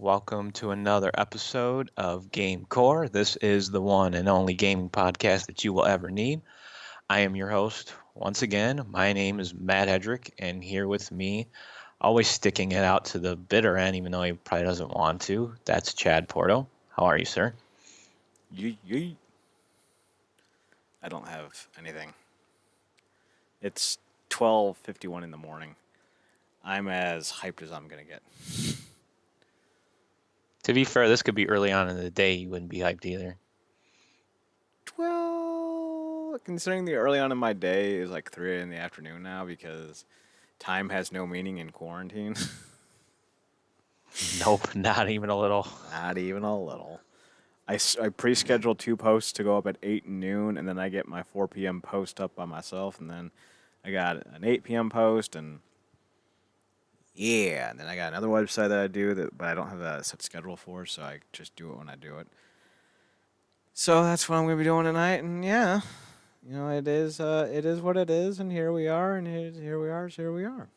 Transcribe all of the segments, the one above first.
Welcome to another episode of GameCorp. This is the one and only gaming podcast that you will ever need. I am your host once again. My name is Matt Hedrick, and here with me, always sticking it out to the bitter end, even though he probably doesn't want to. That's Chad Porto. How are you, sir? Yeet. I don't have anything. It's 12:51 in the morning. I'm as hyped as I'm gonna get. To be fair, this could be early on in the day. You wouldn't be hyped either. Well, considering the early on in my day is like 3 in the afternoon now because time has no meaning in quarantine. Nope, not even a little. Not even a little. I pre-scheduled 2 posts to go up at 8 noon, and then I get my 4 p.m. post up by myself, and then I got an 8 p.m. post, and yeah, and then I got another website that I do but I don't have a set schedule for, so I just do it when I do it. So that's what I'm gonna be doing tonight, and yeah, it is what it is, and here we are, and here we are, so here we are.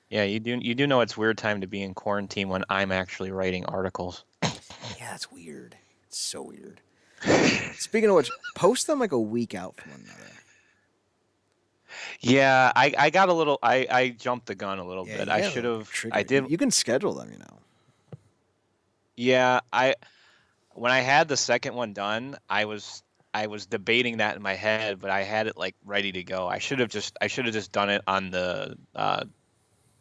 Yeah, you do know it's weird time to be in quarantine when I'm actually writing articles. Yeah, it's weird. It's so weird. Speaking of which, post them like a week out from one another. Yeah, I got a little I jumped the gun a little bit. I should have I did. You can schedule them, Yeah, when I had the second one done, I was debating that in my head, but I had it like ready to go. I should have just done it on the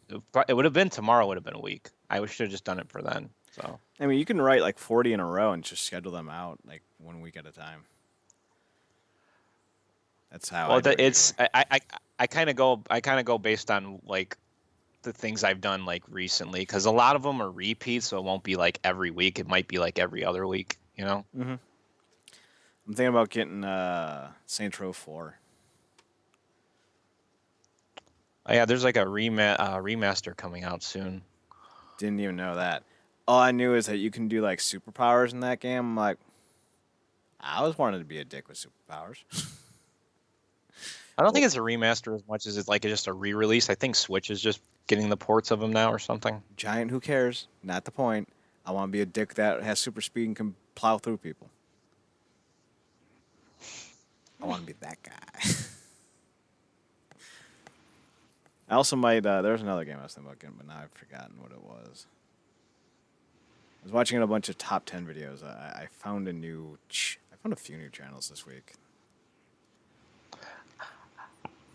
it would have been tomorrow, would have been a week. I should have just done it for then. So I mean, you can write like 40 in a row and just schedule them out like 1 week at a time. That's how I do it it's usually. I kind of go based on like the things I've done like recently, because a lot of them are repeats, so it won't be like every week. It might be like every other week, you know? Mm-hmm. I'm thinking about getting Saints Row 4. Oh, yeah, there's like a remaster coming out soon. Didn't even know that. All I knew is that you can do like superpowers in that game. I'm like, I was wanting to be a dick with superpowers. I don't think it's a remaster as much as it's like just a re-release. I think Switch is just getting the ports of them now or something. Giant, who cares? Not the point. I want to be a dick that has super speed and can plow through people. I want to be that guy. I also might. There's another game I was thinking about getting, but now I've forgotten what it was. I was watching a bunch of top 10 videos. I found a few new channels this week.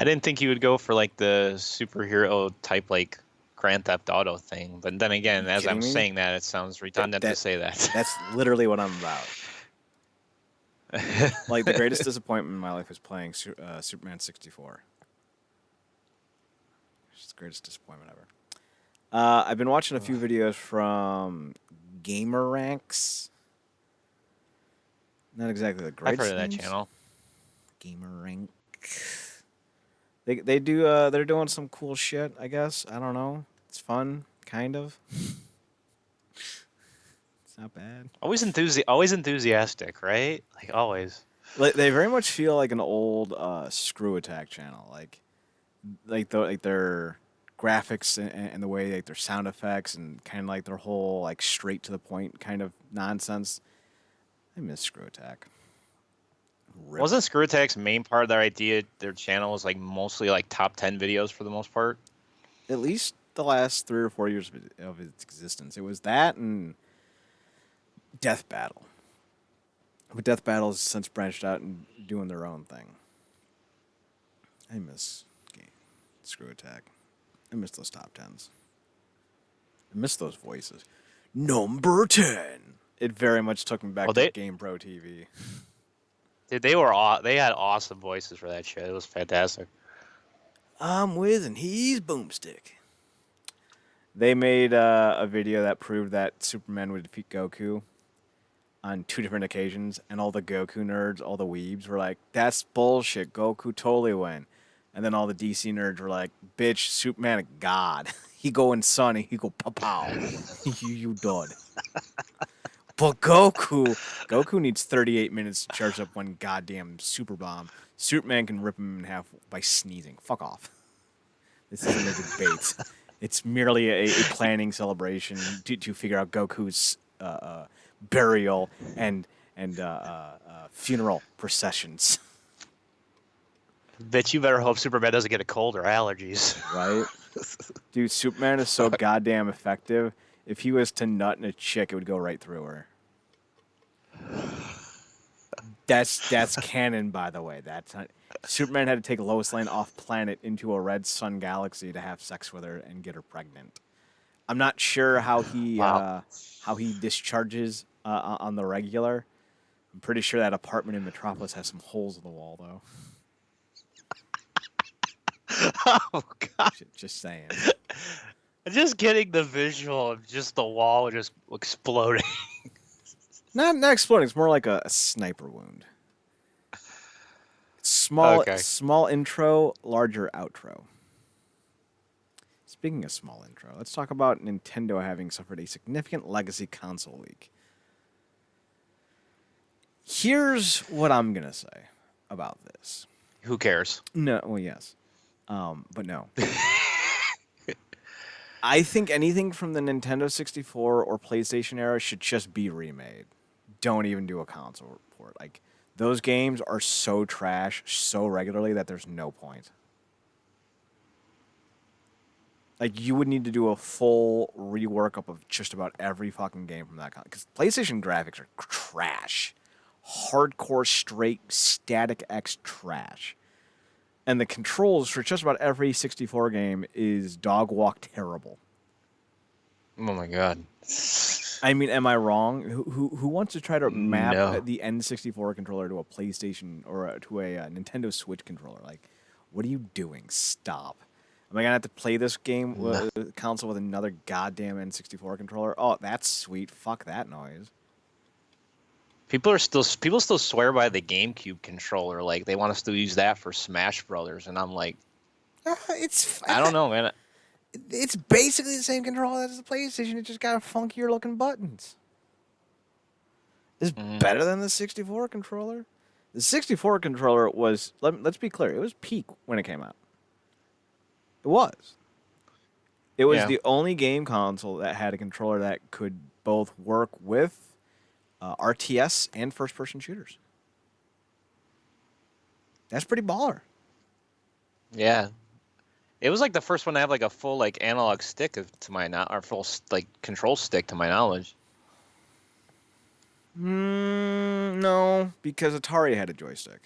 I didn't think you would go for like the superhero type like Grand Theft Auto thing, but then again, as I'm saying that, it sounds redundant to say that. That's literally what I'm about. Like, the greatest disappointment in my life was playing Superman 64. It's the greatest disappointment ever. I've been watching a few videos from Gamer Ranks. Not exactly the greatest. I've heard of that names. channel. Gamer Rank. They do they're doing some cool shit, I guess. I don't know. It's fun, kind of. It's not bad. Always enthusiastic, right? Like always. They very much feel like an old Screw Attack channel, like their graphics and the way like their sound effects and kind of like their whole like straight to the point kind of nonsense. I miss Screw Attack. Rip. Wasn't Screw Attack's main part of their idea? Their channel was like mostly like top 10 videos for the most part. At least the last 3 or 4 years of its existence, it was that and Death Battle. But Death Battle has since branched out and doing their own thing. I miss Screw Attack. I miss those top 10s. I miss those voices. Number 10. It very much took me back to Game Pro TV. Dude, they had awesome voices for that shit. It was fantastic. I'm Wiz and he's Boomstick. They made a video that proved that Superman would defeat Goku on 2 different occasions, and all the Goku nerds, all the weebs, were like, that's bullshit. Goku totally win. And then all the DC nerds were like, bitch, Superman a god. He go in sun and he go pow. you dud. But Goku needs 38 minutes to charge up one goddamn super bomb. Superman can rip him in half by sneezing. Fuck off. This isn't a debate. It's merely a planning celebration to figure out Goku's burial and funeral processions. Bet you better hope Superman doesn't get a cold or allergies. Right? Dude, Superman is so goddamn effective. If he was to nut in a chick, it would go right through her. That's canon, by the way. That's not. Superman had to take Lois Lane off planet into a red sun galaxy to have sex with her and get her pregnant. I'm not sure how Wow. he discharges on the regular. I'm pretty sure that apartment in Metropolis has some holes in the wall, though. Oh God! Just saying. Just getting the visual of just the wall just exploding. Not exploding. It's more like a sniper wound. Small intro, larger outro. Speaking of small intro, let's talk about Nintendo having suffered a significant legacy console leak. Here's what I'm gonna say about this. Who cares? No, well, yes, but no. I think anything from the Nintendo 64 or PlayStation era should just be remade. Don't even do a console port. Like, those games are so trash so regularly that there's no point. Like, you would need to do a full rework up of just about every fucking game from that console. Because PlayStation graphics are trash. Hardcore, straight, static X trash. And the controls for just about every 64 game is dog walk terrible. Oh my God. I mean, am I wrong? Who wants to try to map No. the N64 controller to a PlayStation or to a Nintendo Switch controller? Like, what are you doing? Stop. Am I gonna have to play this game console with another goddamn N64 controller? Oh, that's sweet. Fuck that noise. People still swear by the GameCube controller. Like they want us to use that for Smash Brothers, and I'm like, I don't know, man. It's basically the same controller as the PlayStation. It just got funkier looking buttons. It's better than the 64 controller. The 64 controller was, let's be clear, it was peak when it came out. It was. It was the only game console that had a controller that could both work with RTS and first-person shooters. That's pretty baller. Yeah. It was like the first one to have like a full like analog stick to my or full like control stick to my knowledge. No, because Atari had a joystick.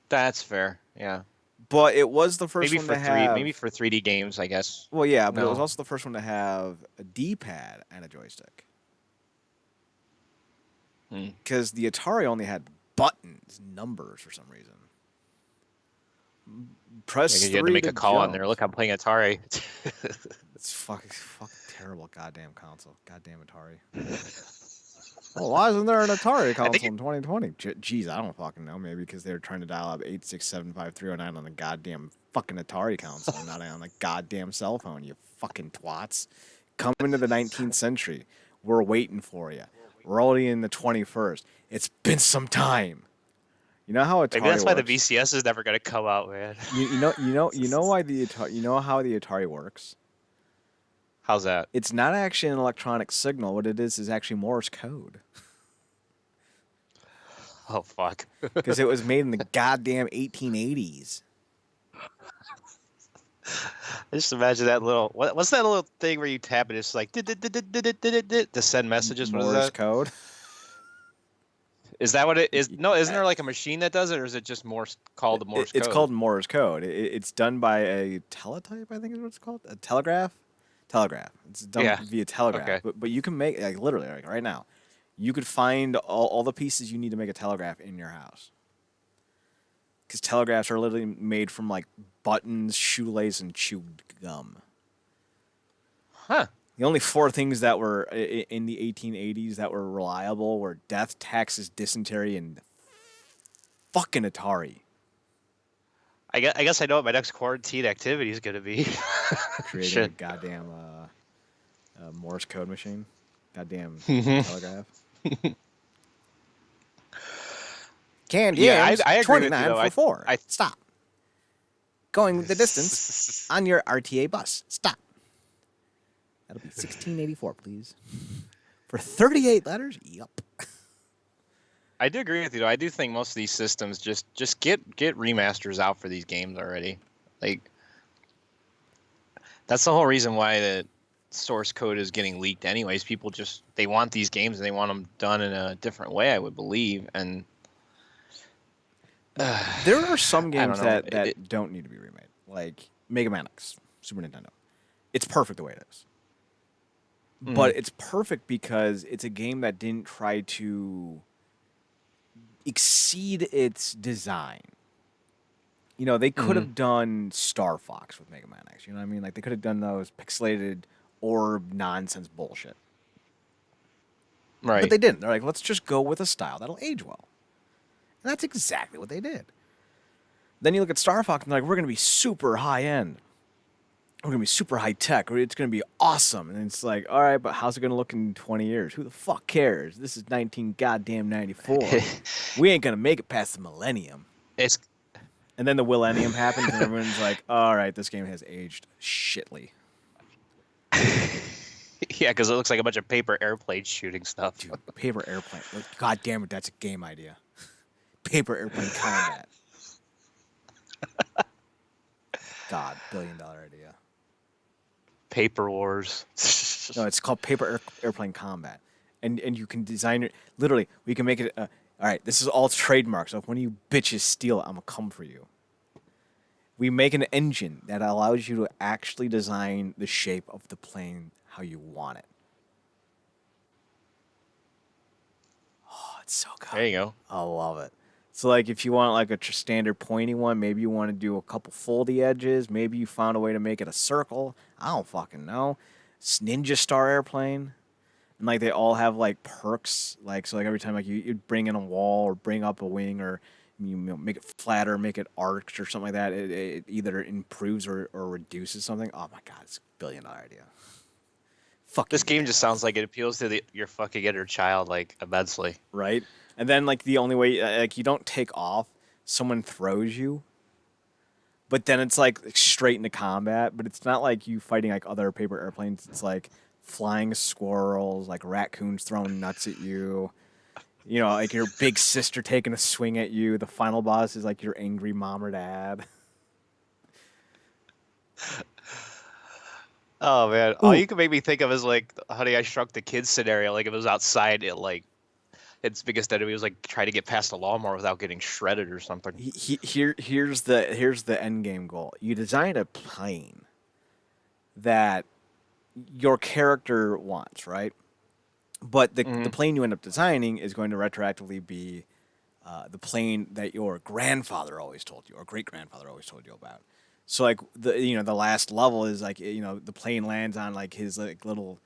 That's fair. Yeah. But it was the first Maybe one for to have. Maybe for 3D games, I guess. Well, yeah, but it was also the first one to have a D-pad and a joystick. Because the Atari only had buttons, numbers for some reason. Press 3 you had to make a call jump. on there. Look, I'm playing Atari. It's fuck terrible goddamn console. Goddamn Atari. Well, why isn't there an Atari console in 2020? Jeez, I don't fucking know. Maybe because they were trying to dial up 8675309 on the goddamn fucking Atari console, not on the goddamn cell phone, you fucking twats. Come into the 19th century. We're waiting for you. We're already in the 21st. It's been some time. You know how Atari Maybe that's why the works? VCS is never gonna come out, man. You know why the Atari, you know how the Atari works? How's that? It's not actually an electronic signal. What it is actually Morse code. Oh fuck. Because it was made in the goddamn 1880s. Just imagine that little. What's that little thing where you tap and it's like to send messages? What is Morse that? code. Is that what it is? No, isn't there like a machine that does it, or is it just Morse called the Morse code? It's called Morse code. It's done by a teletype, I think is what it's called. A telegraph. Telegraph. It's done via telegraph. Okay. But you can make, like, literally, like, right now, you could find all the pieces you need to make a telegraph in your house. Because telegraphs are literally made from like buttons, shoelace, and chewed gum. Huh. The only 4 things that were in the 1880s that were reliable were death, taxes, dysentery, and fucking Atari. I guess I know what my next quarantine activity is going to be. Creating a goddamn Morse code machine. Goddamn telegraph. Canned yams, I agree with you, 29 though. for 4. Stop. Going the distance on your RTA bus. Stop. That'll be 1684, please. For 38 letters? Yup. I do agree with you, though. I do think most of these systems just get remasters out for these games already. Like, that's the whole reason why the source code is getting leaked anyways. People just, they want these games and they want them done in a different way, I would believe. And There are some I games don't know. that don't need to be remade, like Mega Man X, Super Nintendo. It's perfect the way it is. But it's perfect because it's a game that didn't try to exceed its design. You know, they could have done Star Fox with Mega Man X. You know what I mean? Like, they could have done those pixelated orb nonsense bullshit. But Right. they didn't. They're like, let's just go with a style that'll age well. And that's exactly what they did. Then you look at Star Fox and they're like, we're going to be super high end. We're going to be super high tech. It's going to be awesome. And it's like, all right, but how's it going to look in 20 years? Who the fuck cares? This is 94. We ain't going to make it past the millennium. And then the millennium happens and everyone's like, all right, this game has aged shitly. Yeah, because it looks like a bunch of paper airplanes shooting stuff. Dude, paper airplane. God damn it, that's a game idea. Paper airplane combat. God, $1 billion idea. Paper Wars. No, it's called paper airplane combat, and you can design it. Literally, we can make it. All right, this is all trademark. So if one of you bitches steal it, I'm gonna come for you. We make an engine that allows you to actually design the shape of the plane how you want it. Oh, it's so good. There you go. I love it. So, like, if you want like a standard pointy one, maybe you want to do a couple foldy edges. Maybe you found a way to make it a circle. I don't fucking know. It's Ninja Star airplane, and like they all have like perks. Like, so like every time like you bring in a wall or bring up a wing or you make it flatter, make it arched or something like that, it either improves or reduces something. Oh my god, it's $1 billion idea. Fuck This game just sounds like it appeals to your fucking inner child like immensely. Right? And then like the only way like you don't take off, someone throws you. But then it's like straight into combat, but it's not like you fighting like other paper airplanes. It's like flying squirrels, like raccoons throwing nuts at you. You know, like your big sister taking a swing at you. The final boss is like your angry mom or dad. Oh man, all you can make me think of is like Honey I Shrunk the Kids scenario. Like if it was outside, its biggest enemy was like trying to get past the lawnmower without getting shredded or something. Here's the end game goal. You design a plane that your character wants, right? But the plane you end up designing is going to retroactively be the plane that your grandfather always told you, or great grandfather always told you about. So like the last level is like the plane lands on like his like little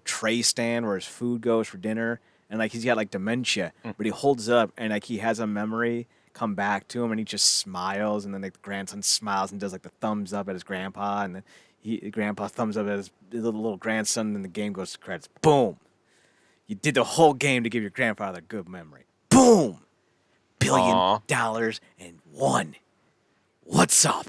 tray stand where his food goes for dinner, and like he's got like dementia, but he holds it up and like he has a memory come back to him, and he just smiles, and then like the grandson smiles and does like the thumbs up at his grandpa, and then grandpa thumbs up at his little grandson, and then the game goes to credits. Boom. You did the whole game to give your grandfather a good memory. Boom! $1 billion and one. What's up?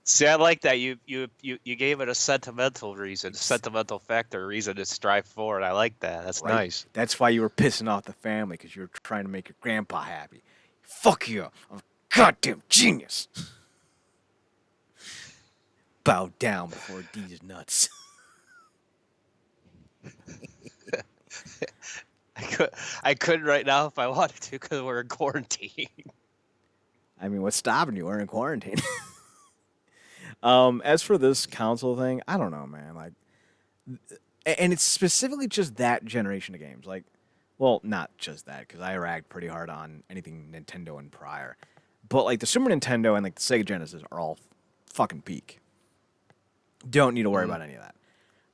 See, I like that you gave it a sentimental reason, sentimental factor reason to strive forward. I like that. That's Right? nice. That's why you were pissing off the family, because you were trying to make your grandpa happy. Fuck you. I'm a goddamn genius. Bow down before these nuts. I couldn't right now if I wanted to because we're in quarantine. I mean, what's stopping you? We're in quarantine. As for this console thing, I don't know, man. Like, and it's specifically just that generation of games. Like, well, not just that, because I ragged pretty hard on anything Nintendo and prior. But like the Super Nintendo and like the Sega Genesis are all fucking peak. Don't need to worry about any of that.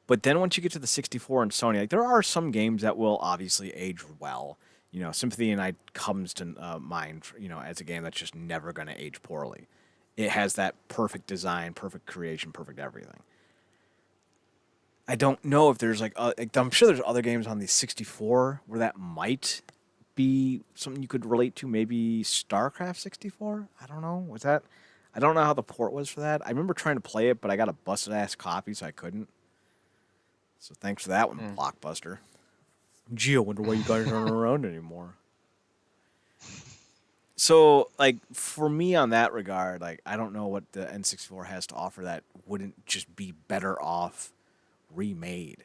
But then once you get to the 64 and Sony, like there are some games that will obviously age well. Symphony of the Night comes to mind, as a game that's just never going to age poorly. It has that perfect design, perfect creation, perfect everything. I don't know if there's I'm sure there's other games on the 64 where that might be something you could relate to. Maybe StarCraft 64? I don't know. I don't know how the port was for that. I remember trying to play it, but I got a busted ass copy, so I couldn't. So thanks for that one, Mm. Blockbuster. Gee, I wonder why you guys aren't around anymore. So, like, for me on that regard, like, I don't know what the N64 has to offer that wouldn't just be better off remade.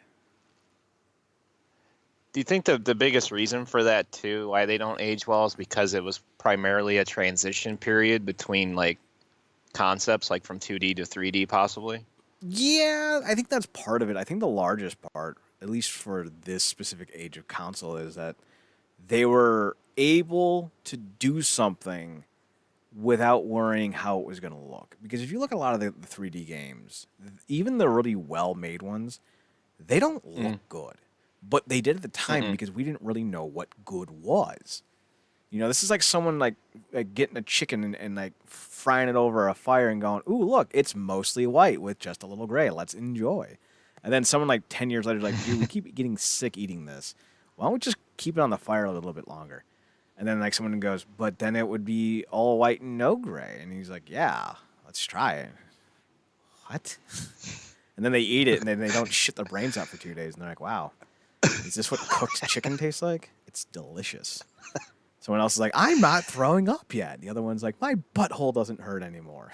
Do you think the biggest reason for that too, why they don't age well, is because it was primarily a transition period between like concepts, like from 2D to 3D, possibly? Yeah, I think that's part of it. I think the largest part, at least for this specific age of console, is that they were able to do something without worrying how it was going to look. Because if you look at a lot of the 3D games, even the really well made ones, they don't look Mm. good. But they did at the time Mm-mm. because we didn't really know what good was. You know, this is like someone like getting a chicken and like frying it over a fire and going, "Ooh, look, it's mostly white with just a little gray. Let's enjoy." And then someone like 10 years later is like, "Dude, we keep getting sick eating this. Why don't we just keep it on the fire a little bit longer?" And then like someone goes, "But then it would be all white and no gray." And he's like, "Yeah, let's try it." What? And then they eat it and then they don't shit their brains out for 2 days and they're like, "Wow, is this what cooked chicken tastes like? It's delicious." Someone else is like, "I'm not throwing up yet." The other one's like, "My butthole doesn't hurt anymore."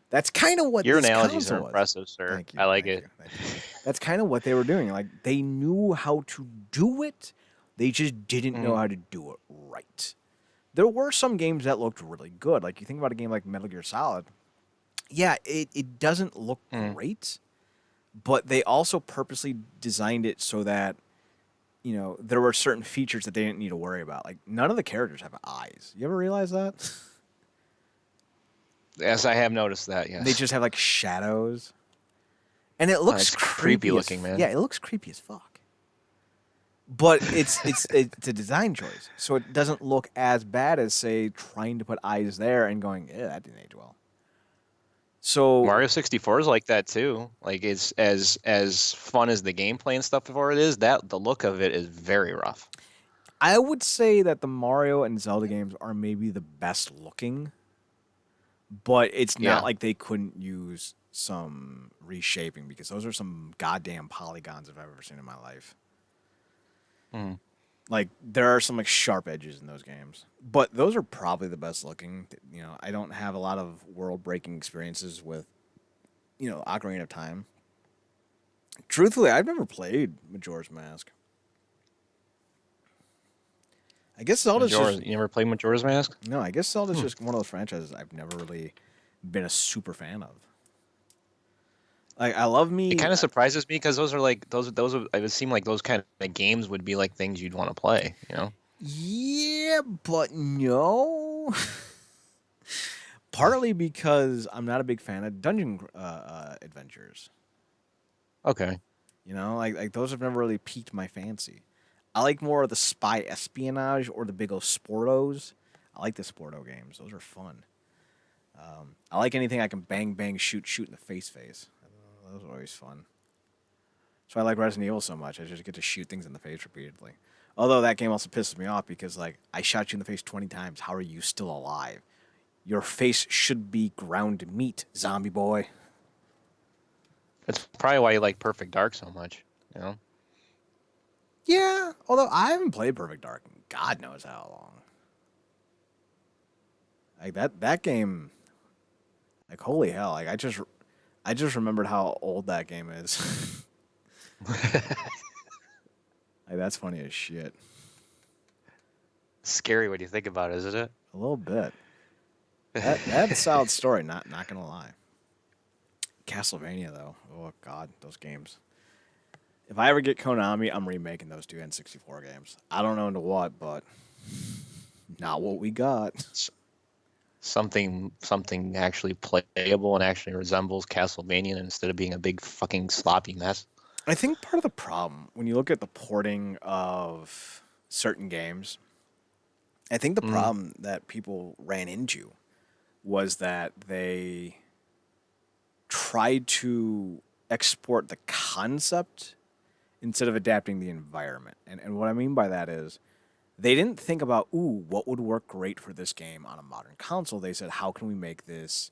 That's kind of what Your this analogies are console was. impressive, sir. Thank you, I like thank it. you, thank you. That's kind of what they were doing. Like they knew how to do it, they just didn't know Mm. how to do it right. There were some games that looked really good. Like you think about a game like Metal Gear Solid. Yeah, it doesn't look Mm. great, but they also purposely designed it so that there were certain features that they didn't need to worry about. Like none of the characters have eyes. You ever realize that? Yes, I have noticed that. They Yes. just have like shadows, and it Oh, looks it's creepy creepy as looking, man. yeah, it looks creepy as fuck. But it's a design choice, so it doesn't look as bad as say trying to put eyes there and going, yeah, that didn't age well. So Mario 64 is like that too. Like it's as fun as the gameplay and stuff before it is, that the look of it is very rough. I would say that the Mario and Zelda games are maybe the best looking, but it's not Yeah. like they couldn't use some reshaping because those are some goddamn polygons I've ever seen in my life. Mm. Like there are some like sharp edges in those games, but those are probably the best looking. I don't have a lot of world breaking experiences with Ocarina of Time. Truthfully, I've never played Majora's Mask. I guess Zelda's Majora's, just you never played Majora's Mask? no. I guess Zelda's Hmm. just one of those franchises I've never really been a super fan of. Like I love It me. kind of surprises me because those are like it would seem like those kind of games would be like things you'd want to play, you know? Yeah, but no. Partly because I'm not a big fan of dungeon adventures. Okay. Like those have never really piqued my fancy. I like more of the spy espionage or the big old Sportos. I like the Sporto games; those are fun. I like anything I can bang, bang, shoot, shoot in the face. Those are always fun. So I like Resident Evil so much. I just get to shoot things in the face repeatedly. Although that game also pisses me off because like I shot you in the face 20 times. How are you still alive? Your face should be ground meat, zombie boy. That's probably why you like Perfect Dark so much, you know? Yeah, although I haven't played Perfect Dark in God knows how long. Like that game, like holy hell! Like I just remembered how old that game is. Like that's funny as shit. Scary when you think about it, isn't A little bit. That it? that's a solid story. Not gonna lie. Castlevania though, oh god, those games. If I ever get Konami, I'm remaking those two N64 games. I don't know into what, but not what we got. Something actually playable and actually resembles Castlevania instead of being a big fucking sloppy mess. I think part of the problem when you look at the porting of certain games, I think the Mm. problem that people ran into was that they tried to export the concept instead of adapting the environment. And what I mean by that is they didn't think about, ooh, what would work great for this game on a modern console. They said, how can we make this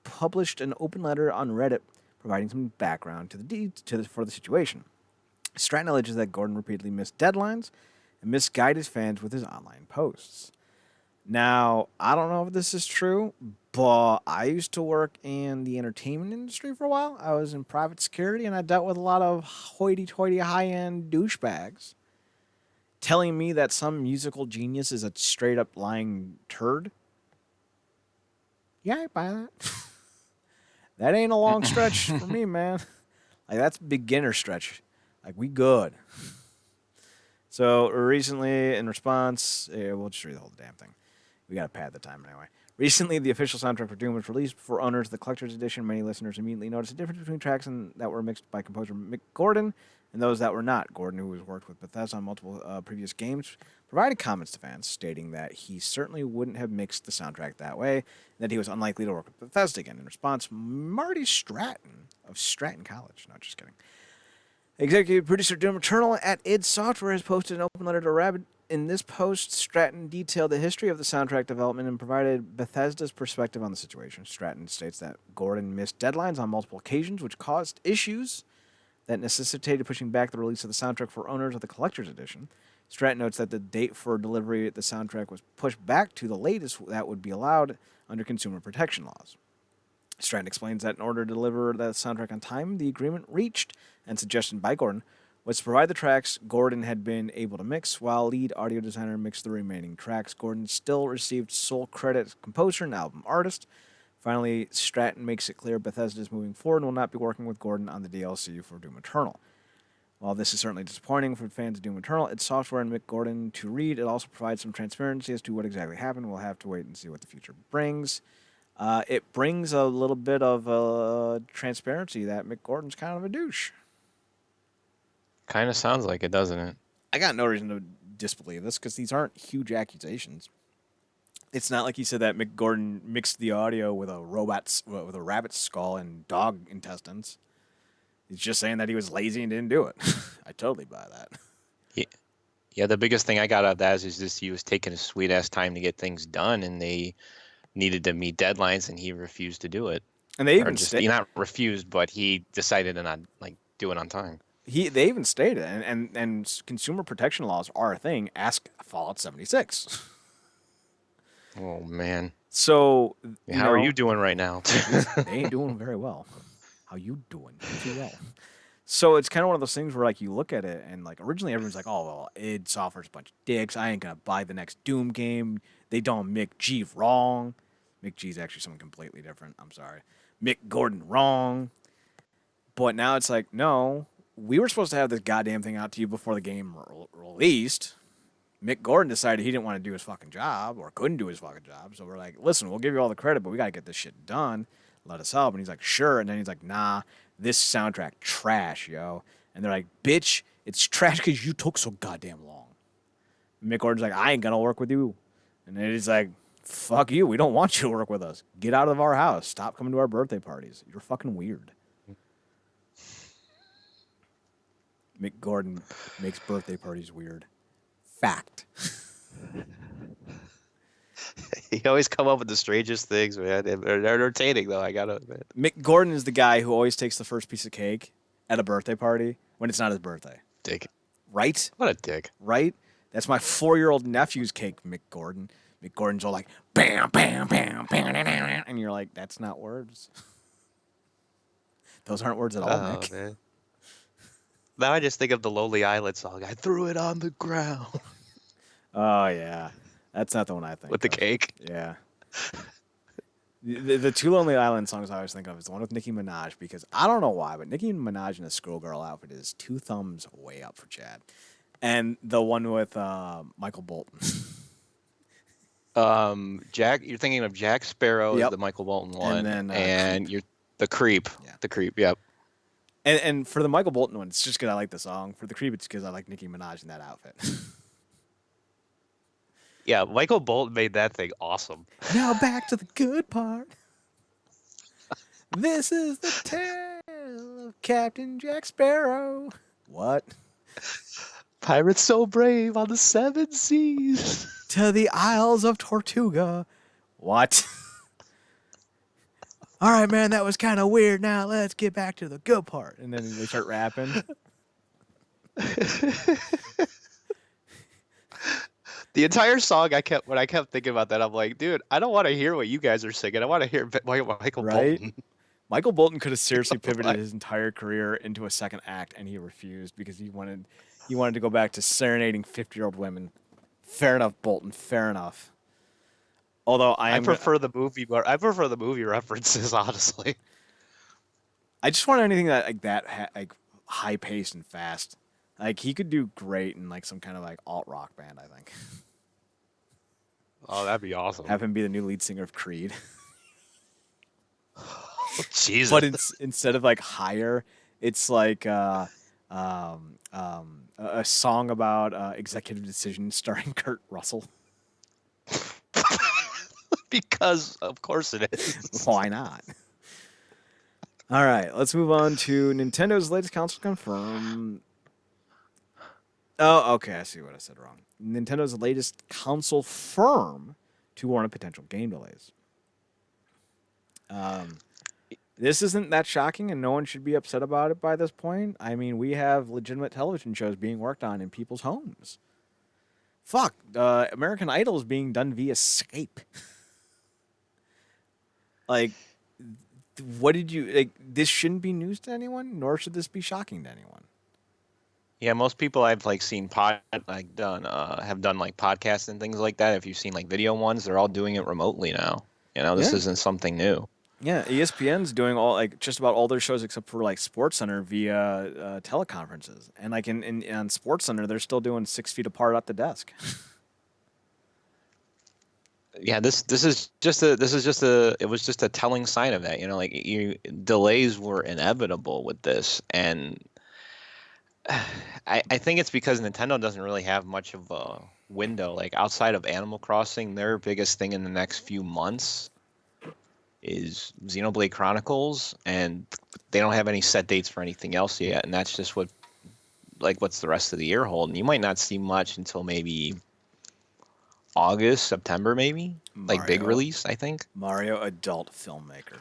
published an open letter on Reddit providing some background for the situation. Stratton alleges that Gordon repeatedly missed deadlines and misguided fans with his online posts. Now, I don't know if this is true, but I used to work in the entertainment industry for a while. I was in private security, and I dealt with a lot of hoity-toity, high-end douchebags telling me that some musical genius is a straight-up lying turd. Yeah, I buy that. That ain't a long stretch for me, man. Like, that's beginner stretch. Like, we good. So, recently, in response, we'll just read the whole damn thing. We got to pad the time anyway. Recently, the official soundtrack for Doom was released for owners of the collector's edition. Many listeners immediately noticed a difference between tracks that were mixed by composer Mick Gordon and those that were not. Gordon, who has worked with Bethesda on multiple previous games, provided comments to fans stating that he certainly wouldn't have mixed the soundtrack that way and that he was unlikely to work with Bethesda again. In response, Marty Stratton of Stratton College, no, just kidding, executive producer Doom Eternal at id Software, has posted an open letter to Rabbit. In this post, Stratton detailed the history of the soundtrack development and provided Bethesda's perspective on the situation. Stratton states that Gordon missed deadlines on multiple occasions, which caused issues that necessitated pushing back the release of the soundtrack for owners of the collector's edition. Stratton notes that the date for delivery of the soundtrack was pushed back to the latest that would be allowed under consumer protection laws. Stratton explains that in order to deliver the soundtrack on time, the agreement reached and suggested by Gordon was to provide the tracks Gordon had been able to mix, while lead audio designer mixed the remaining tracks. Gordon still received sole credit as composer and album artist. Finally, Stratton makes it clear Bethesda is moving forward and will not be working with Gordon on the DLC for Doom Eternal. While this is certainly disappointing for fans of Doom Eternal, its software and Mick Gordon to read, it also provides some transparency as to what exactly happened. We'll have to wait and see what the future brings. It brings a little bit of transparency that Mick Gordon's kind of a douche. Kind of sounds like it, doesn't it? I got no reason to disbelieve this because these aren't huge accusations. It's not like he said that Mick Gordon mixed the audio with a rabbit's skull and dog intestines. He's just saying that he was lazy and didn't do it. I totally buy that. Yeah, the biggest thing I got out of that is just he was taking a sweet ass time to get things done, and they needed to meet deadlines, and he refused to do it. And they even he not refused, but he decided to not do it on time. They even stated, and consumer protection laws are a thing. Ask Fallout 76. Oh man. So how are you doing right now? They ain't doing very well. How you doing? Too well. So it's kind of one of those things where you look at it and originally everyone's like, oh well, id Software's a bunch of dicks. I ain't gonna buy the next Doom game. They done Mick G wrong. Mick G's actually someone completely different. I'm sorry. Mick Gordon wrong. But now it's like, no, we were supposed to have this goddamn thing out to you before the game released. Mick Gordon decided he didn't want to do his fucking job or couldn't do his fucking job. So we're like, listen, we'll give you all the credit, but we got to get this shit done. Let us help. And he's like, sure. And then he's like, nah, this soundtrack trash, yo. And they're like, bitch, it's trash because you took so goddamn long. And Mick Gordon's like, I ain't going to work with you. And then he's like, fuck you. We don't want you to work with us. Get out of our house. Stop coming to our birthday parties. You're fucking weird. Mick Gordon makes birthday parties weird. Fact. You always come up with the strangest things, man. They're entertaining, though. I gotta admit. Mick Gordon is the guy who always takes the first piece of cake at a birthday party when it's not his birthday. Dick. Right? What a dick. Right? That's my 4-year-old nephew's cake, Mick Gordon. Mick Gordon's all like, bam, bam, bam, bam, and you're like, that's not words. Those aren't words at all, Mick. Man. Now I just think of the Lonely Island song. I threw it on the ground. Oh, yeah. That's not the one I think with the cake? Yeah. The two Lonely Island songs I always think of is the one with Nicki Minaj, because I don't know why, but Nicki Minaj in a schoolgirl outfit is 2 thumbs way up for Chad. And the one with Michael Bolton. You're thinking of Jack Sparrow as the Michael Bolton one, and you're the Creep. Yeah. The Creep, yep. And for the Michael Bolton one, it's just because I like the song. For the Creep, it's because I like Nicki Minaj in that outfit. Yeah, Michael Bolton made that thing awesome. Now back to the good part. This is the tale of Captain Jack Sparrow. What? Pirates so brave on the 7 seas. To the Isles of Tortuga. What? all right, man, that was kind of weird. Now let's get back to the good part. And then they start rapping. The entire song, when I kept thinking about that, I'm like, dude, I don't want to hear what you guys are singing. I want to hear Michael Right? Bolton. Michael Bolton could have seriously pivoted Like, his entire career into a second act, and he refused because he wanted to go back to serenading 50-year-old women. Fair enough, Bolton. Fair enough. Although I prefer the movie, but I prefer the movie references, honestly. I just want anything like high paced and fast. Like he could do great in like some kind of like alt rock band. I think. Oh, that'd be awesome. Have him be the new lead singer of Creed. Jesus. But instead of like higher, it's like a song about executive decisions starring Kurt Russell. Because of course it is. Why not? All right, let's move on to Nintendo's latest console confirmed. Oh, okay, I see what I said wrong. Nintendo's latest console firm to warn of potential game delays. This isn't that shocking, and no one should be upset about it by this point. I mean, we have legitimate television shows being worked on in people's homes. Fuck, American Idol is being done via Skype. Like, what did you like? This shouldn't be news to anyone, nor should this be shocking to anyone. Yeah, most people I've like seen have done like podcasts and things like that. If you've seen like video ones, they're all doing it remotely now. You know, this isn't something new. Yeah, ESPN's doing just about all their shows except for like SportsCenter via teleconferences, and like on SportsCenter, they're still doing 6 feet apart at the desk. Yeah, this is just a telling sign of that. You know, like delays were inevitable with this, and I think it's because Nintendo doesn't really have much of a window. Like outside of Animal Crossing, their biggest thing in the next few months is Xenoblade Chronicles, and they don't have any set dates for anything else yet. And that's just what's the rest of the year hold. And you might not see much until maybe August, September, maybe like big release. I think Mario adult filmmaker.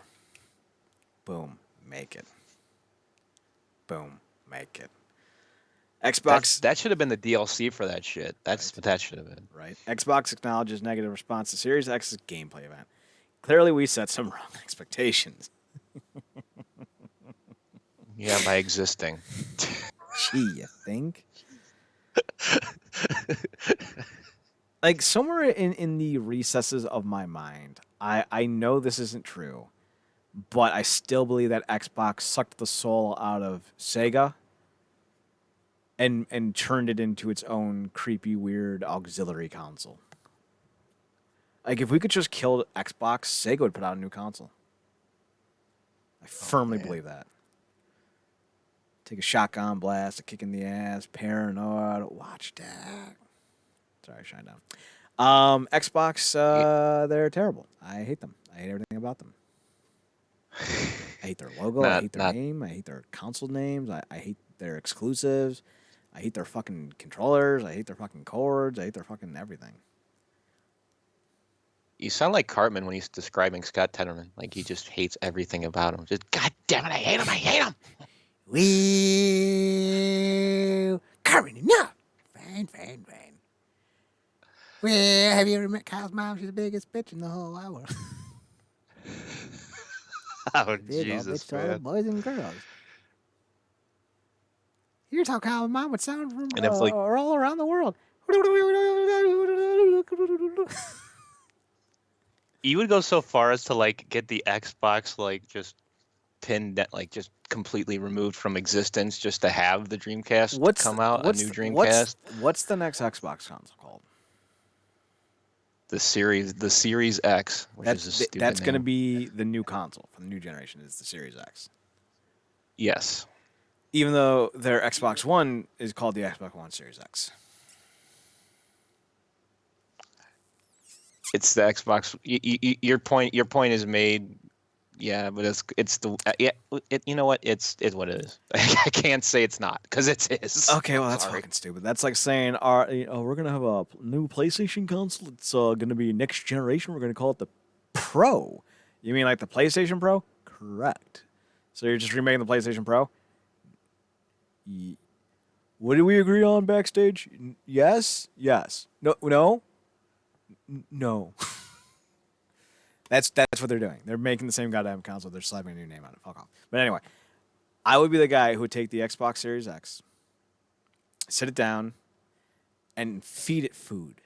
Boom, make it. Boom, make it. Xbox. That should have been the DLC for that shit. That's what that should have been. Right. Xbox acknowledges negative response to Series X's gameplay event. Clearly, we set some wrong expectations. Yeah, by existing. Gee, you think? Like, somewhere in the recesses of my mind, I know this isn't true, but I still believe that Xbox sucked the soul out of Sega and turned it into its own creepy, weird auxiliary console. Like, if we could just kill Xbox, Sega would put out a new console. I firmly believe that. Take a shotgun blast, a kick in the ass, paranoid, watch that. Sorry, shine down. Xbox, they're terrible. I hate them. I hate everything about them. I hate their logo. I hate their name. I hate their console names. I hate their exclusives. I hate their fucking controllers. I hate their fucking cords. I hate their fucking everything. You sound like Cartman when he's describing Scott Tenorman. Like he just hates everything about him. Just, God damn it, I hate him. I hate him. Well, Cartman, enough. Fine. Well, have you ever met Kyle's mom? She's the biggest bitch in the whole wide world. Oh, Jesus, bitch to all the boys and girls. Here's how Kyle's mom would sound from all around the world. You would go so far as to like get the Xbox like just pinned, like just completely removed from existence, just to have the Dreamcast come out, a new Dreamcast. What's the next Xbox console called? The Series X, which is a stupid that's going to name. be the new console for the new generation. Is the Series X? Yes. Even though their Xbox One is called the Xbox One Series X. It's the Xbox. Your point is made. Yeah, but it's the you know what? It's what it is. I can't say it's not because it is. Okay, well that's fucking stupid. That's like saying, we're gonna have a new PlayStation console. It's gonna be next generation. We're gonna call it the Pro. You mean like the PlayStation Pro? Correct. So you're just remaking the PlayStation Pro? What did we agree on backstage? Yes? Yes. No? No? No. That's what they're doing. They're making the same goddamn console. They're slapping a new name on it. Fuck off. But anyway, I would be the guy who would take the Xbox Series X, sit it down, and feed it food.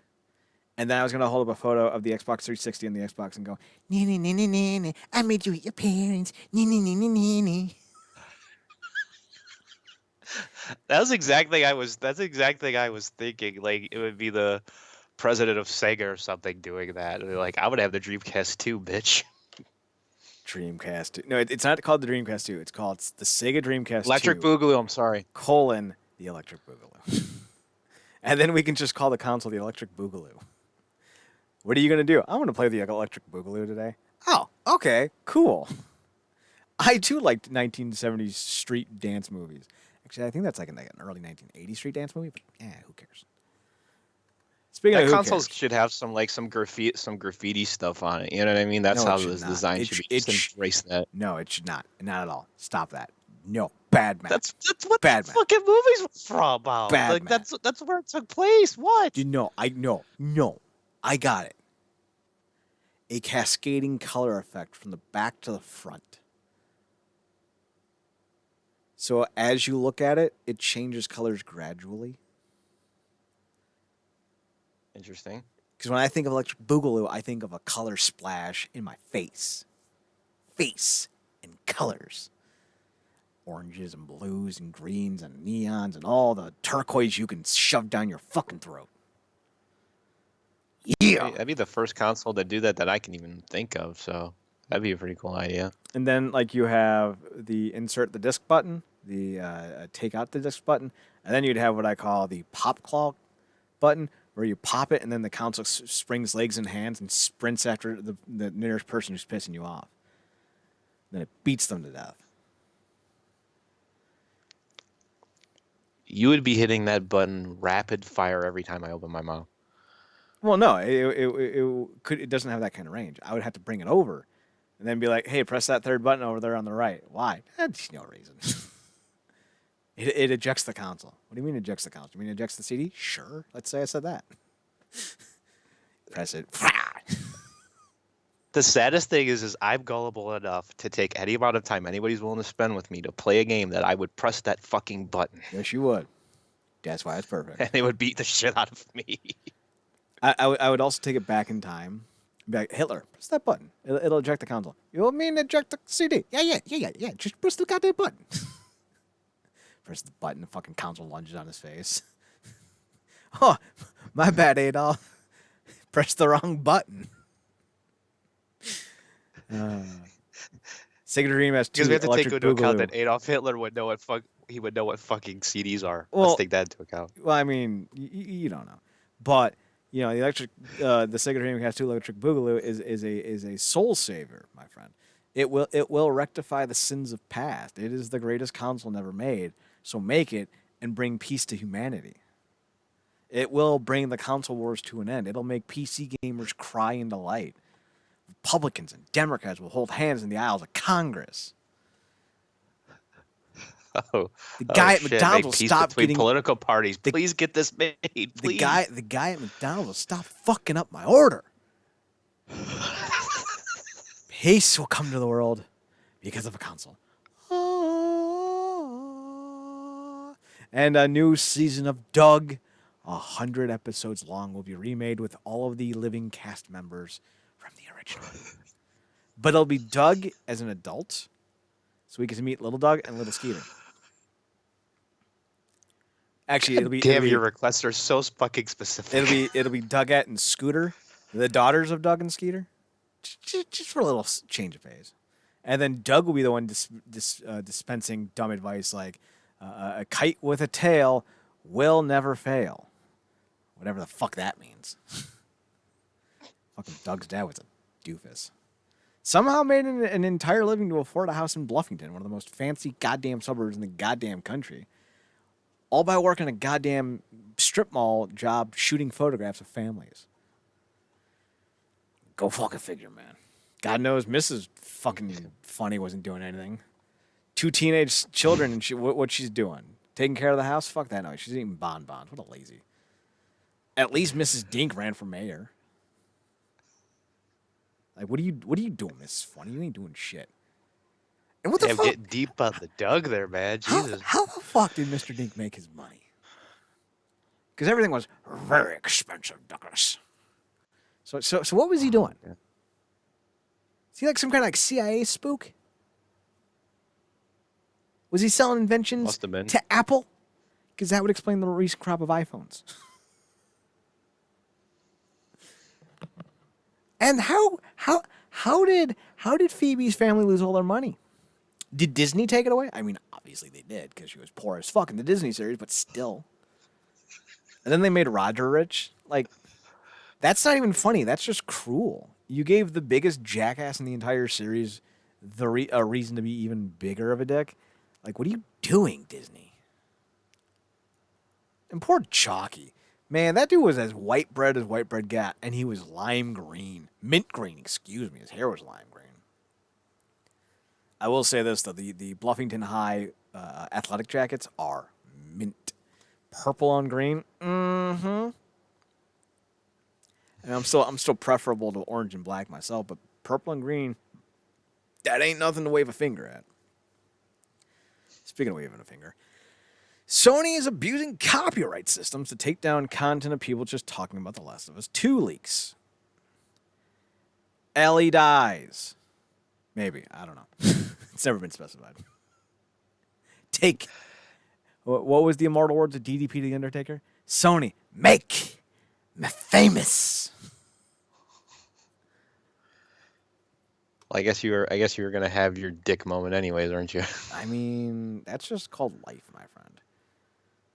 And then I was going to hold up a photo of the Xbox 360 and the Xbox and go, nee, nee, nee, nee, nee, nee. I made you eat your parents. Nee, nee, nee, nee, nee, nee. That's exactly I was thinking. Like it would be the president of Sega or something doing that. And they're like, I would have the Dreamcast too, bitch. Dreamcast 2. No, it's not called the Dreamcast 2. It's called the Sega Dreamcast Electric 2, Boogaloo, I'm sorry. colon, the Electric Boogaloo. And then we can just call the console the Electric Boogaloo. What are you going to do? I want to play the Electric Boogaloo today. Oh, okay, cool. I too liked 1970s street dance movies. Actually, I think that's like an early 1980s street dance movie, but who cares? Speaking That of who console cares? should have some graffiti stuff on it. You know what I mean? That's No, how it should this not. design It should sh- be. it Just sh- embrace that. No, it should not. Not at all. Stop that. No, bad man. That's what Bad the man. fucking movies were from about. Bad Like man. that's where it took place. What? No, I got it. A cascading color effect from the back to the front. So as you look at it, it changes colors gradually. Interesting. Because when I think of Electric Boogaloo, I think of a color splash in my face. Face and colors. Oranges and blues and greens and neons and all the turquoise you can shove down your fucking throat. Yeah. That'd be the first console to do that I can even think of. So that'd be a pretty cool idea. And then like you have the insert the disc button, the take out the disc button, and then you'd have what I call the pop claw button, where you pop it and then the console springs legs and hands and sprints after the nearest person who's pissing you off. Then it beats them to death. You would be hitting that button rapid fire every time I open my mouth. Well, no, it doesn't have that kind of range. I would have to bring it over and then be like, hey, press that third button over there on the right. Why? There's no reason. It ejects the console. What do you mean ejects the console? You mean ejects the CD? Sure. Let's say I said that. Press it. The saddest thing is I'm gullible enough to take any amount of time anybody's willing to spend with me to play a game that I would press that fucking button Yes, you would. That's why it's perfect. and they would beat the shit out of me. I would also take it back in time. Be like, Hitler, press that button. It'll eject the console. You want me to eject the CD? Yeah. Just press the goddamn button. Press the button, the fucking console lunges on his face. Oh, my bad, Press the wrong button. Sega Dream has two Because we have to take Electric into account Boogaloo. that Adolf Hitler would know what fucking CDs are. Well- Let's take that into account. Well, I mean, you don't know, but you know, the Sega Dreamcast 2 Electric Boogaloo is a soul saver, my friend. It will rectify the sins of past. It is the greatest console never made. So make it and bring peace to humanity. It will bring the console wars to an end. It'll make PC gamers cry in delight. Republicans and Democrats will hold hands in the aisles of Congress. Oh, The guy at shit, McDonald's make will peace stop between getting political parties. Please get this made. Please. the guy at McDonald's will stop fucking up my order. Peace will come to the world because of a console. And a new season of Doug, 100 episodes long, will be remade with all of the living cast members from the original. But it'll be Doug as an adult, so we get to meet Little Doug and Little Skeeter. Actually, Damn, your requests are so fucking specific. it'll be Dougette and Scooter, the daughters of Doug and Skeeter, just for a little change of pace. And then Doug will be the one dispensing dumb advice like a kite with a tail will never fail, whatever the fuck that means. Fucking Doug's dad was a doofus. Somehow made an entire living to afford a house in Bluffington, one of the most fancy goddamn suburbs in the goddamn country. All by working a goddamn strip mall job shooting photographs of families. Go fucking figure, man. God knows Mrs. fucking Funny wasn't doing anything. 2 teenage children, and what she's doing? Taking care of the house? Fuck that noise. She's eating bonbons. What a lazy. At least Mrs. Dink ran for mayor. Like, what are you doing, Mrs. Funny? You ain't doing shit. And what the Damn, fuck? getting deep on the Doug there, man. Jesus. How the fuck did Mr. Dink make his money? Because everything was very expensive, Douglas. So what was he doing? Yeah. Is he like some kind of like CIA spook? Was he selling inventions Must have been. to Apple? Because that would explain the recent crop of iPhones. And how did Phoebe's family lose all their money? Did Disney take it away? I mean, obviously they did because she was poor as fuck in the Disney series, but still. And then they made Roger rich. Like, that's not even funny. That's just cruel. You gave the biggest jackass in the entire series a reason to be even bigger of a dick. Like, what are you doing, Disney? And poor Chalky. Man, that dude was as white bread as white bread got, and he was lime green. Mint green, excuse me. His hair was lime green. I will say this, though. The Bluffington High athletic jackets are mint. Purple on green. Mm-hmm. And I'm still preferable to orange and black myself, but purple and green, that ain't nothing to wave a finger at. Speaking of waving a finger, Sony is abusing copyright systems to take down content of people just talking about The Last of Us 2 leaks. Ellie dies. Maybe. I don't know. It's never been specified. What was the immortal words of DDP to The Undertaker? Sony, make me famous. Well, I guess you were gonna have your dick moment anyways, aren't you? I mean, that's just called life, my friend.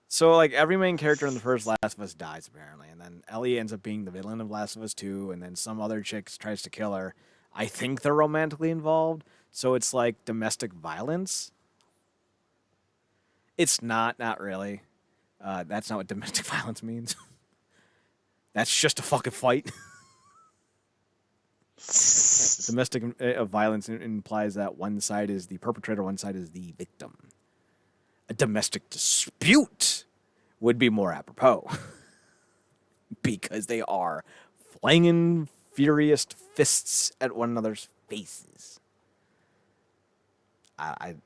So, like, every main character in the first Last of Us dies, apparently. And then Ellie ends up being the villain of Last of Us 2. And then some other chick tries to kill her. I think they're romantically involved. So it's like domestic violence. It's not really. That's not what domestic violence means. That's just a fucking fight. Domestic violence implies that one side is the perpetrator, one side is the victim. A domestic dispute would be more apropos. Because they are flinging furious fists at one another's faces. I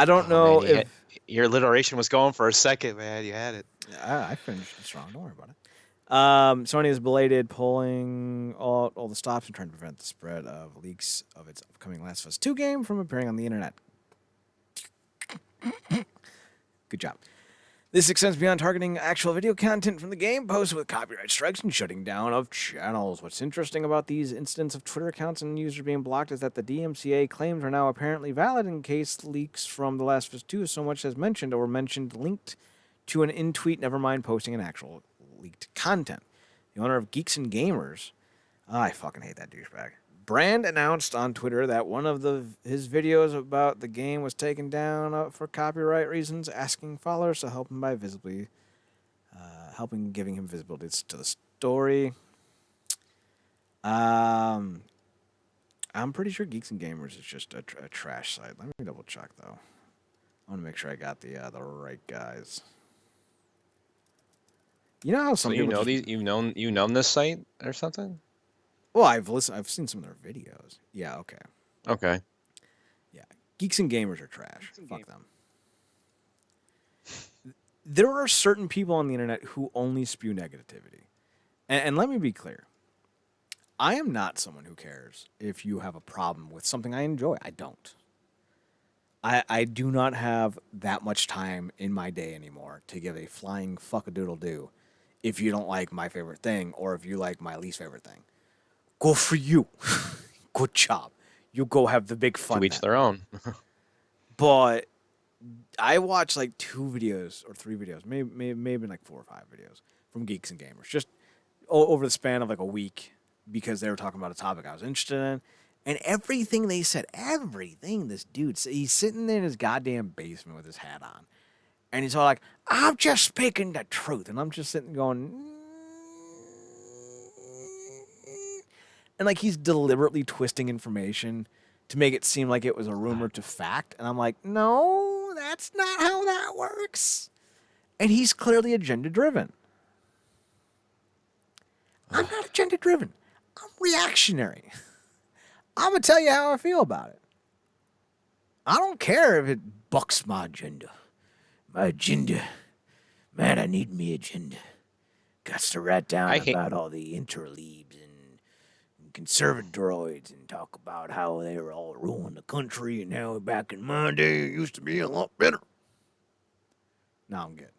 don't know man, if... your alliteration was going for a second, man. You had it. I finished it strong. Don't worry about it. Sony is belated pulling all the stops and trying to prevent the spread of leaks of its upcoming Last of Us 2 game from appearing on the internet. Good job. This extends beyond targeting actual video content from the game, posted with copyright strikes and shutting down of channels. What's interesting about these incidents of Twitter accounts and users being blocked is that the DMCA claims are now apparently valid in case leaks from The Last of Us 2 so much as mentioned or mentioned linked to an in-tweet, never mind posting an actual leaked content. The owner of Geeks and Gamers, I fucking hate that douchebag. Brand announced on Twitter that one of his videos about the game was taken down for copyright reasons, asking followers to help him by giving him visibility to the story. I'm pretty sure Geeks and Gamers is just a trash site. Let me double check though. I want to make sure I got the right guys. You know how some people you've known this site or something? Well, I've seen some of their videos. Yeah, okay. Okay. Yeah. Geeks and Gamers are trash. Fuck them. There are certain people on the internet who only spew negativity. And let me be clear. I am not someone who cares if you have a problem with something I enjoy. I don't. I do not have that much time in my day anymore to give a flying fuck-a-doodle-doo if you don't like my favorite thing or if you like my least favorite thing. Go for you. Good job. You go have the big fun. To each their own. But I watched like 2 videos or 3 videos, maybe like 4 or 5 videos from Geeks and Gamers, just over the span of like a week because they were talking about a topic I was interested in. And everything they said, this dude, he's sitting there in his goddamn basement with his hat on. And he's all like, I'm just speaking the truth. And I'm just sitting going, And like he's deliberately twisting information to make it seem like it was a rumor to fact. And I'm like, no, that's not how that works. And he's clearly agenda driven. I'm not agenda driven. I'm reactionary. I'm going to tell you how I feel about it. I don't care if it bucks my agenda. My agenda. Man, I need me agenda. Got to write down I hate. about all the interleaves and conservatories and talk about how they were all ruining the country and how back in my day it used to be a lot better. No, I'm good.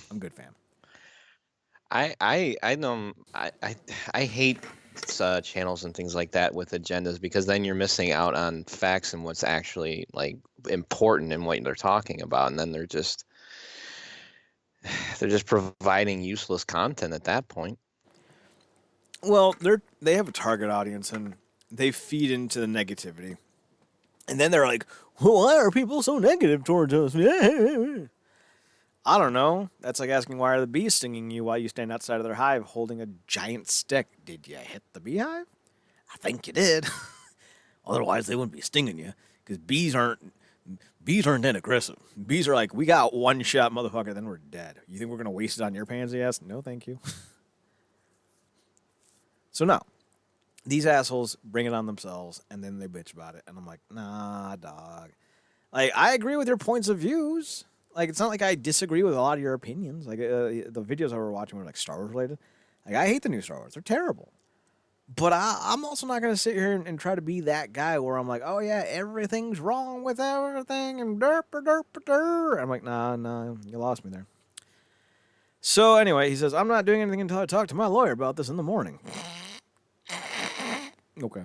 I'm good, fam. I know I hate channels and things like that with agendas, because then you're missing out on facts and what's actually like important in what they're talking about, and then they're just providing useless content at that point. Well, they have a target audience and they feed into the negativity. And then they're like, well, why are people so negative towards us? I don't know. That's like asking why are the bees stinging you while you stand outside of their hive holding a giant stick. Did you hit the beehive? I think you did. Otherwise, they wouldn't be stinging you, because bees aren't that aggressive. Bees are like, we got one shot, motherfucker, then we're dead. You think we're gonna waste it on your pansy ass? No, thank you. So no, these assholes bring it on themselves, and then they bitch about it, and I'm like, nah, dog. Like, I agree with your points of views. Like, it's not like I disagree with a lot of your opinions. Like, the videos I were watching were like Star Wars related. Like, I hate the new Star Wars; they're terrible. But I'm also not going to sit here and try to be that guy where I'm like, oh yeah, everything's wrong with everything and derp. I'm like, nah, you lost me there. So anyway, he says, I'm not doing anything until I talk to my lawyer about this in the morning. Okay.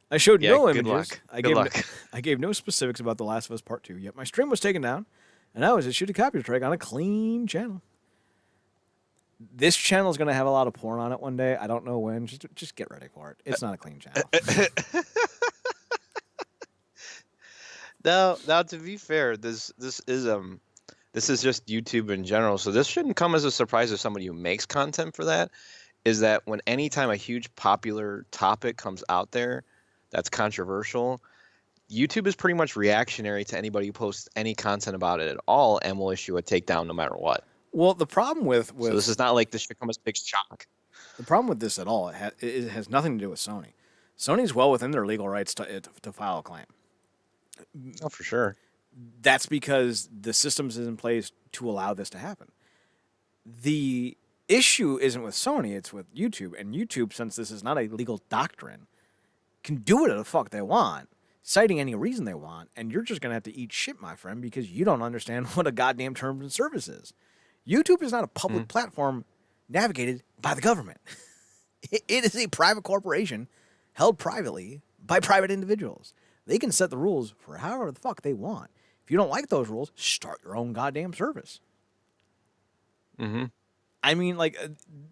I showed no good images. luck. I Good luck. I gave no specifics about The Last of Us Part 2, yet my stream was taken down, and I was issued a copy strike on a clean channel. This channel is going to have a lot of porn on it one day. I don't know when. Just get ready for it. It's not a clean channel. Now, to be fair, this is just YouTube in general, so this shouldn't come as a surprise to somebody who makes content for that. Is that when anytime a huge popular topic comes out there that's controversial, YouTube is pretty much reactionary to anybody who posts any content about it at all, and will issue a takedown no matter what. Well, the problem with So this is not like this should come as a big shock. the problem with this at all, it has nothing to do with Sony. Sony's well within their legal rights to file a claim. Oh, for sure. That's because the systems is in place to allow this to happen. The issue isn't with Sony, it's with YouTube. And YouTube, since this is not a legal doctrine, can do whatever the fuck they want, citing any reason they want, and you're just going to have to eat shit, my friend, because you don't understand what a goddamn terms and service is. YouTube is not a public platform navigated by the government. It is a private corporation held privately by private individuals. They can set the rules for however the fuck they want. If you don't like those rules, start your own goddamn service. Mm-hmm. I mean, like,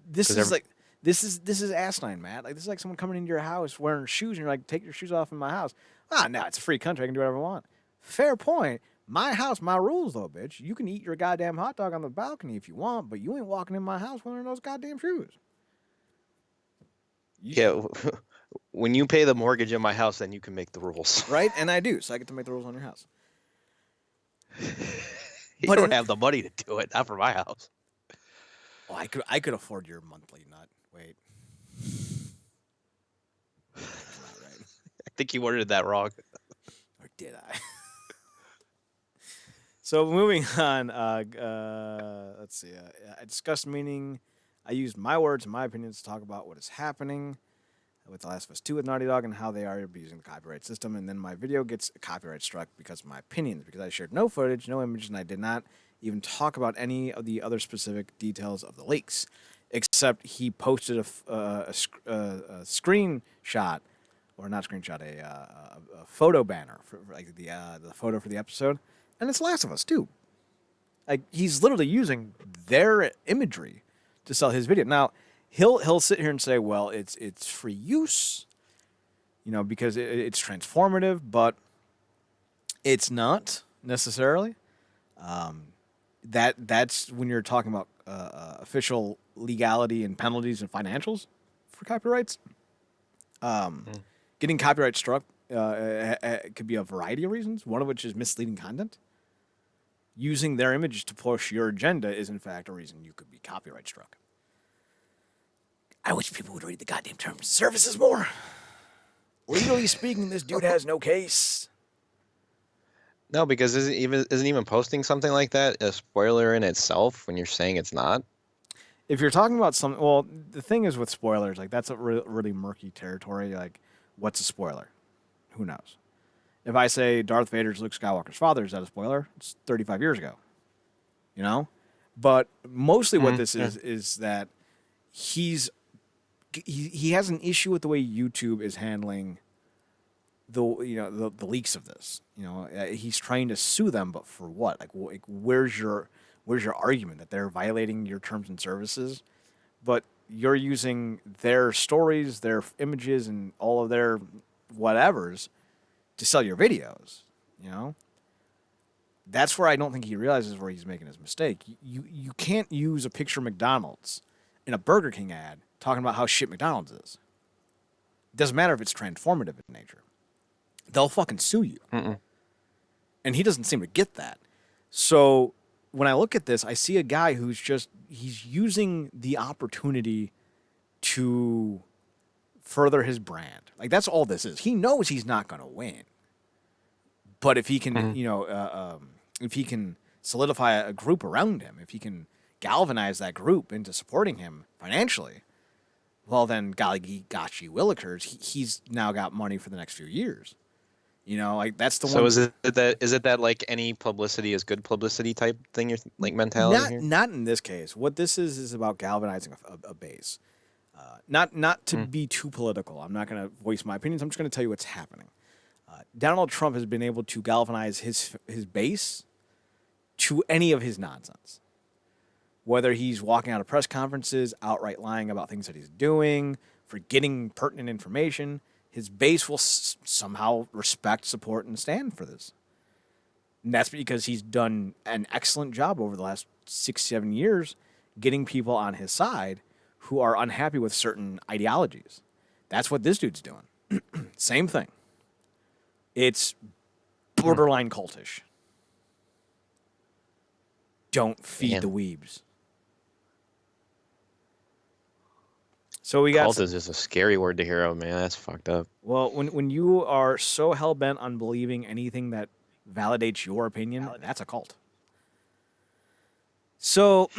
this is asinine, Matt. Like, this is like someone coming into your house wearing shoes, and you're like, take your shoes off in my house. No, it's a free country. I can do whatever I want. Fair point. My house, my rules, though, bitch. You can eat your goddamn hot dog on the balcony if you want, but you ain't walking in my house wearing those goddamn shoes. Yeah, when you pay the mortgage in my house, then you can make the rules. Right? And I do, so I get to make the rules on your house. You don't have the money to do it, not for my house. Oh, I could afford your monthly nut. Wait. That's not right. I think you worded that wrong. Or did I? So moving on, let's see. I discussed meaning. I used my words and my opinions to talk about what is happening with The Last of Us 2 with Naughty Dog and how they are abusing the copyright system. And then my video gets copyright struck because of my opinions, because I shared no footage, no images, and I did not even talk about any of the other specific details of the leaks, except he posted a screenshot, or not screenshot, a photo banner for like the photo for the episode, and it's Last of Us 2. Like, he's literally using their imagery to sell his video. Now, he'll sit here and say, well, it's free use, because it's transformative, but it's not necessarily. That's when you're talking about official legality and penalties and financials for copyrights. Mm. Getting copyright struck could be a variety of reasons, one of which is misleading content. Using their image to push your agenda is, in fact, a reason you could be copyright struck. I wish people would read the goddamn terms of services more. Legally speaking, this dude has no case. No, because isn't even posting something like that a spoiler in itself when you're saying it's not? If you're talking about some, well, the thing is with spoilers, like that's a really murky territory. Like, what's a spoiler? Who knows? If I say Darth Vader's Luke Skywalker's father, is that a spoiler? It's 35 years ago, you know. But mostly, what this Yeah. is that he has an issue with the way YouTube is handling the leaks of this. He's trying to sue them, but for what? Like where's your argument that they're violating your terms and services? But you're using their stories, their images, and all of their whatevers to sell your videos. You know, that's where I don't think he realizes where he's making his mistake. You can't use a picture of McDonald's in a Burger King ad talking about how shit McDonald's is. It doesn't matter if it's transformative in nature. They'll fucking sue you. Mm-mm. And he doesn't seem to get that. So when I look at this, I see a guy he's using the opportunity to further his brand. Like, that's all this is. He knows he's not going to win. But if he can, if he can solidify a group around him, if he can galvanize that group into supporting him financially, well, then, golly, gotcha willikers, he's now got money for the next few years. Like that's the one. So is it that like any publicity is good publicity type thing? You're like mentality Not here? not in this case. What this is about galvanizing a base. Not to be too political. I'm not going to voice my opinions. I'm just going to tell you what's happening. Donald Trump has been able to galvanize his base to any of his nonsense. Whether he's walking out of press conferences, outright lying about things that he's doing, forgetting pertinent information, his base will somehow respect, support, and stand for this. And that's because he's done an excellent job over the last 6-7 years getting people on his side who are unhappy with certain ideologies. That's what this dude's doing. Same thing. It's borderline cultish. Don't feed the weebs. So we got Cult is just a scary word to hear. Oh man, that's fucked up. Well, when you are so hell bent on believing anything that validates your opinion, that's a cult. So,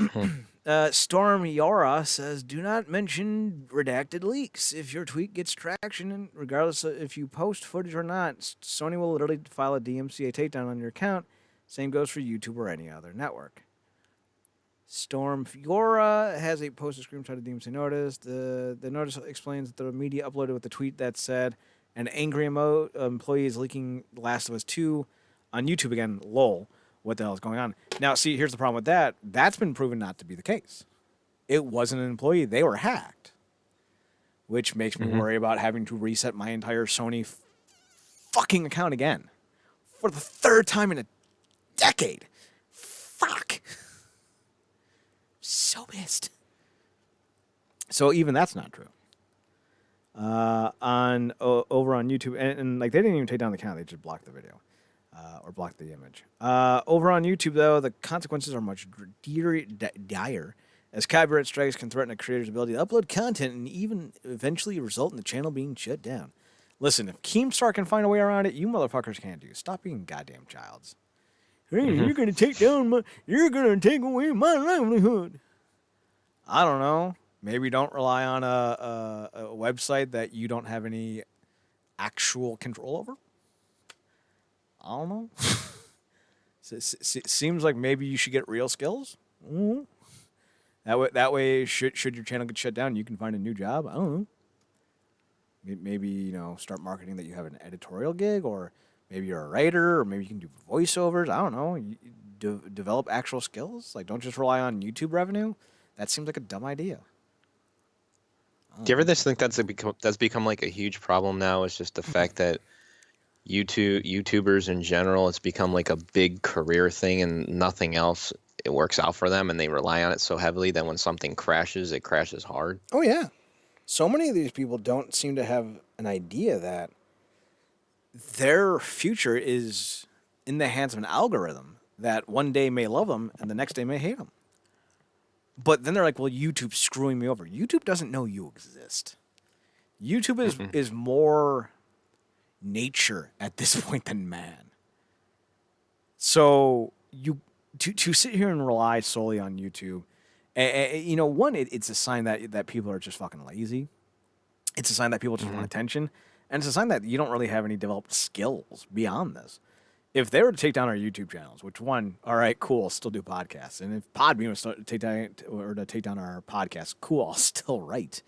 Storm Yara says, "Do not mention redacted leaks. If your tweet gets traction, and regardless of if you post footage or not, Sony will literally file a DMCA takedown on your account. Same goes for YouTube or any other network." Storm Fiora has a posted screenshot of DMC notice. The notice explains that the media uploaded with the tweet that said, "An angry employee is leaking The Last of Us 2 on YouTube again." Lol. What the hell is going on? Now, see, here's the problem with that. That's been proven not to be the case. It wasn't an employee. They were hacked. Which makes me worry about having to reset my entire Sony fucking account again. For the third time in a decade. Fuck. So pissed. So even that's not true. Over on YouTube, and like they didn't even take down the account; they just blocked the video, or blocked the image. Over on YouTube, though, the consequences are much dire, as copyright strikes can threaten a creator's ability to upload content and even eventually result in the channel being shut down. Listen, if Keemstar can find a way around it, you motherfuckers can't do. Stop being goddamn childs. Hey, you're gonna take away my livelihood. I don't know. Maybe don't rely on a website that you don't have any actual control over. I don't know. Seems like maybe you should get real skills. Mm-hmm. That way, should your channel get shut down, you can find a new job. I don't know. Maybe start marketing that you have an editorial gig, or maybe you're a writer, or maybe you can do voiceovers. I don't know. You develop actual skills. Like, don't just rely on YouTube revenue. That seems like a dumb idea. Do you ever just think that's become like a huge problem now? It's just the fact that YouTubers in general, it's become like a big career thing, and nothing else works out for them, and they rely on it so heavily that when something crashes, it crashes hard. Oh yeah, So many of these people don't seem to have an idea that their future is in the hands of an algorithm that one day may love them and the next day may hate them. But then they're like, well, YouTube's screwing me over. YouTube doesn't know you exist. YouTube is more nature at this point than man. So to sit here and rely solely on YouTube, one, it's a sign that people are just fucking lazy. It's a sign that people just want attention, and it's a sign that you don't really have any developed skills beyond this. If they were to take down our YouTube channels, which one, all right, cool, I'll still do podcasts. And if Podbean was to take down our podcast, cool, I'll still write.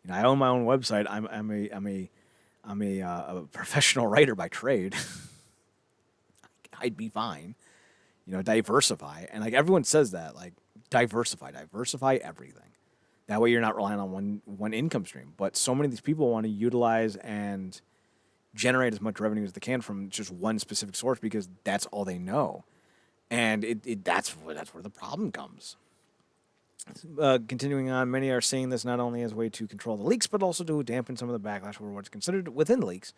I own my own website. I'm a professional writer by trade. I'd be fine. Diversify, and like everyone says that, like diversify everything. That way, you're not relying on one income stream. But so many of these people want to utilize and generate as much revenue as they can from just one specific source because that's all they know, and that's where the problem comes. Continuing on, many are seeing this not only as a way to control the leaks, but also to dampen some of the backlash for what's considered within the leaks,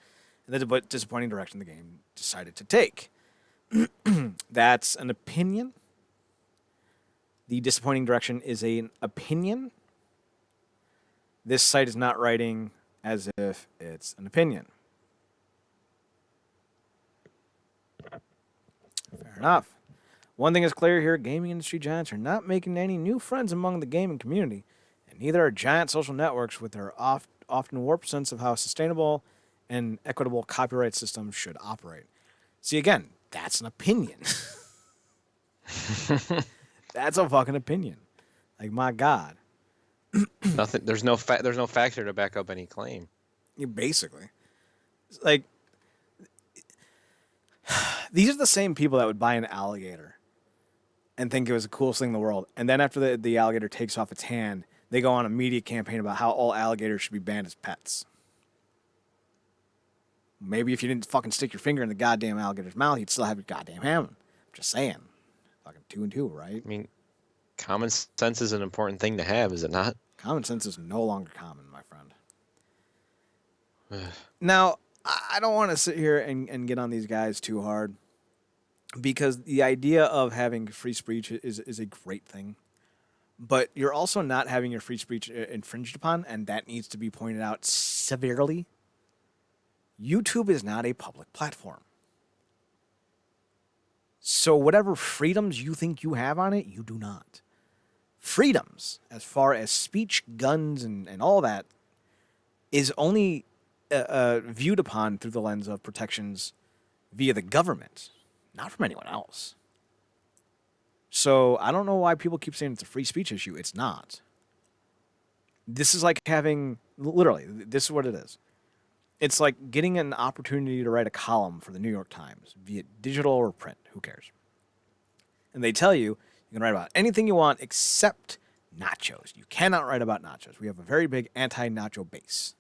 and the disappointing direction the game decided to take. That's an opinion. The disappointing direction is an opinion. This site is not writing as if it's an opinion. Fair enough. One thing is clear here, gaming industry giants are not making any new friends among the gaming community, and neither are giant social networks with their often warped sense of how sustainable and equitable copyright systems should operate. See, again, that's an opinion. That's a fucking opinion. Like, my God. Nothing. There's no factor to back up any claim. Basically, like, these are the same people that would buy an alligator and think it was the coolest thing in the world, and then after the alligator takes off its hand, they go on a media campaign about how all alligators should be banned as pets. Maybe if you didn't fucking stick your finger in the goddamn alligator's mouth, you'd still have your goddamn ham. I'm just saying. Fucking 2 and 2, right? I mean, common sense is an important thing to have, is it not? Common sense is no longer common, my friend. Now, I don't want to sit here and get on these guys too hard, because the idea of having free speech is a great thing. But you're also not having your free speech infringed upon, and that needs to be pointed out severely. YouTube is not a public platform. So whatever freedoms you think you have on it, you do not. Freedoms, as far as speech, guns, and all that, is only viewed upon through the lens of protections via the government, not from anyone else. So I don't know why people keep saying it's a free speech issue. It's not. This is like having, literally, this is what it is. It's like getting an opportunity to write a column for the New York Times, be it digital or print, who cares? And they tell you can write about anything you want except nachos. You cannot write about nachos. We have a very big anti-nacho base.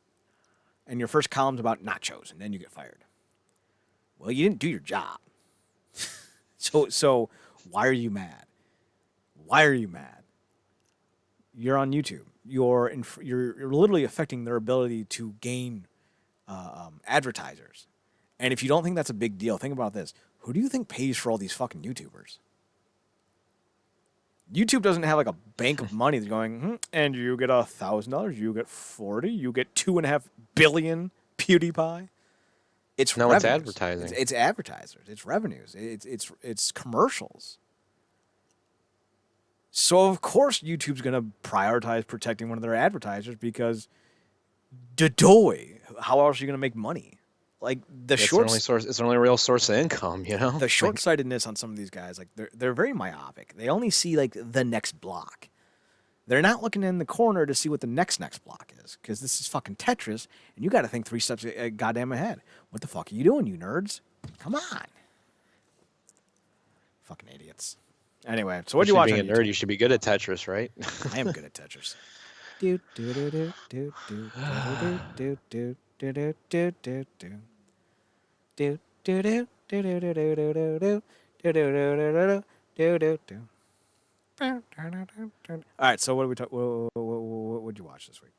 And your first column's about nachos, and then you get fired. Well, you didn't do your job. So why are you mad? Why are you mad? You're on YouTube. You're literally affecting their ability to gain advertisers. And if you don't think that's a big deal, think about this. Who do you think pays for all these fucking YouTubers? YouTube doesn't have like a bank of money that's going, and you get $1,000, you get 40, you get 2.5 billion PewDiePie. It's no, revenues. it's advertising. It's advertisers. It's revenues. It's commercials. So of course YouTube's gonna prioritize protecting one of their advertisers because, how else are you gonna make money? Like it's the only real source of income, you know. The short-sightedness on some of these guys, like they're very myopic. They only see like the next block. They're not looking in the corner to see what the next block is, because this is fucking Tetris, and you got to think 3 steps goddamn ahead. What the fuck are you doing, you nerds? Come on, fucking idiots. Anyway, so what do you watch? Being a nerd, you should be good at Tetris, right? I am good at Tetris. Do do do do do do do do do do do do do. Do do do do do do do do do do do do do do do. All right, so what did you watch this week?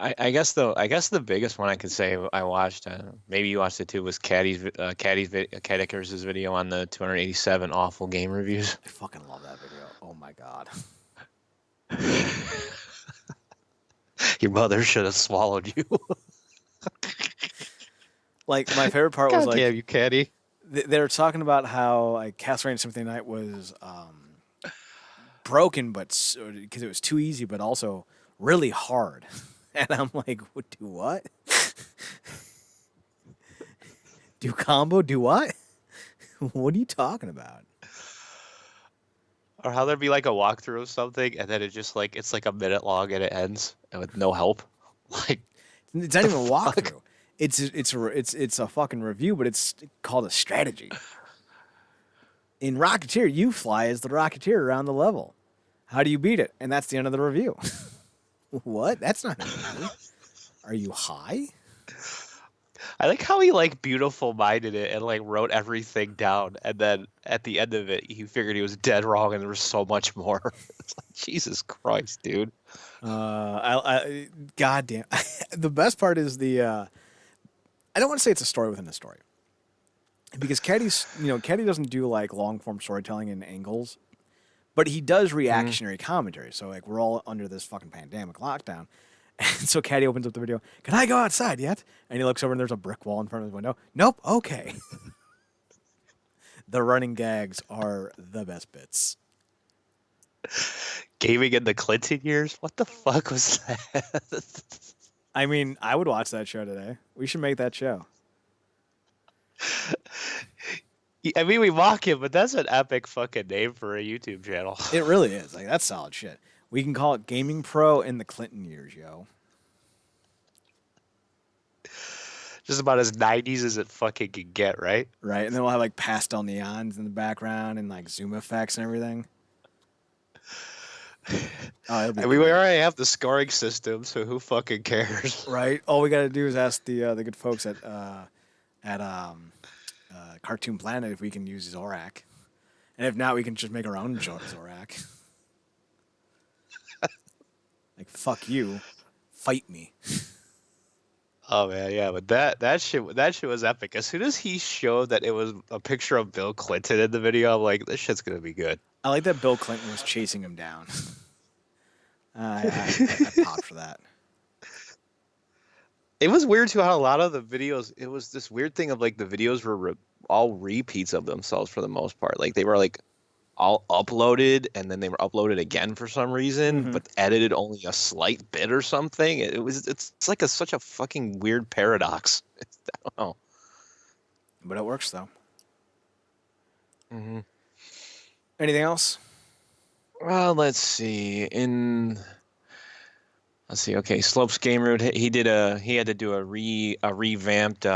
I guess the biggest one I could say I watched, maybe you watched it too, was Cat Icarus's video on the 287 awful game reviews. I fucking love that video. Oh my god. Your mother should have swallowed you. Like my favorite part was God like damn you, Caddy. they were talking about how like Castlevania Symphony Night was broken, but because it was too easy, but also really hard. And I'm like, do what? Do combo? Do what? What are you talking about? Or how there'd be like a walkthrough of something, and then it just like it's like a minute long and it ends and with no help. Like It's not the even a fuck? walkthrough. It's a fucking review, but it's called a strategy. In Rocketeer, you fly as the Rocketeer around the level. How do you beat it? And that's the end of the review. What? That's not new. Are you high? I like how he like beautiful minded it and like wrote everything down, and then at the end of it, he figured he was dead wrong, and there was so much more. It's like Jesus Christ, dude. Goddamn. The best part is I don't want to say it's a story within a story, because Caddy doesn't do like long form storytelling in angles, but he does reactionary commentary. So like we're all under this fucking pandemic lockdown. And so Caddy opens up the video. Can I go outside yet? And he looks over and there's a brick wall in front of his window. Nope. Okay. The running gags are the best bits. Gaming in the Clinton years? What the fuck was that? I mean, I would watch that show today. We should make that show. I mean, we mock him, but that's an epic fucking name for a YouTube channel. It really is. Like that's solid shit. We can call it Gaming Pro in the Clinton years, yo. Just about as 90s as it fucking can get, right? Right, and then we'll have like pastel neons in the background and like zoom effects and everything. Oh, it'll be I mean, we great. already have the scoring system, so who fucking cares? Right. All we got to do is ask the good folks at Cartoon Planet if we can use Zorak, and if not, we can just make our own Zorak. Like fuck you, fight me. Oh man, yeah, but that shit was epic. As soon as he showed that it was a picture of Bill Clinton in the video, I'm like, this shit's gonna be good. I like that Bill Clinton was chasing him down. I popped for that. It was weird too how a lot of the videos, it was this weird thing of like the videos were all repeats of themselves for the most part. Like they were like all uploaded and then they were uploaded again for some reason, but edited only a slight bit or something. It's like such a fucking weird paradox. I don't know. But it works though. Mm-hmm. Anything else? Well, let's see. Let's see. Okay, Slopes Game Room. He had to do a revamped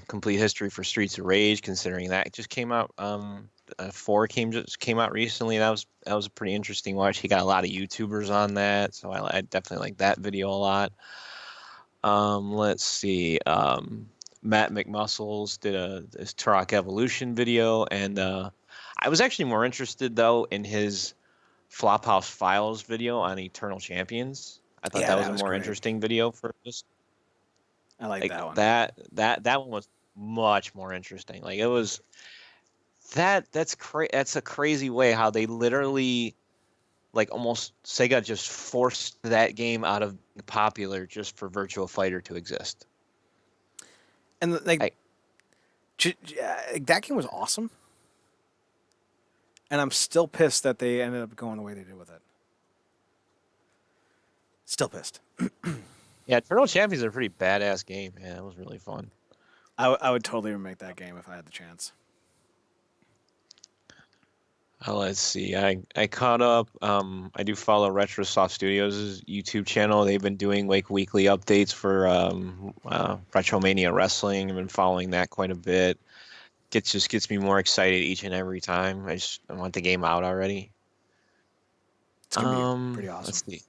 complete history for Streets of Rage, considering that just came out. 4 just came out recently. That was a pretty interesting watch. He got a lot of YouTubers on that, so I definitely like that video a lot. Let's see. Matt McMuscles did this Turok Evolution video, and I was actually more interested though in his Flophouse Files video on Eternal Champions. I thought that was a more great. interesting video for this. I like that one. That one was much more interesting. Like it was that's a crazy way how they literally like almost Sega just forced that game out of popular just for Virtua Fighter to exist. And like that game was awesome. And I'm still pissed that they ended up going the way they did with it. Still pissed. Yeah, Turtle Champions are a pretty badass game. Yeah, it was really fun. I would totally remake that game if I had the chance. Let's see. I caught up. I do follow Retrosoft Studios' YouTube channel. They've been doing like weekly updates for Retromania Wrestling. I've been following that quite a bit. Just gets me more excited each and every time. I want the game out already. It's gonna be pretty awesome. Let's see.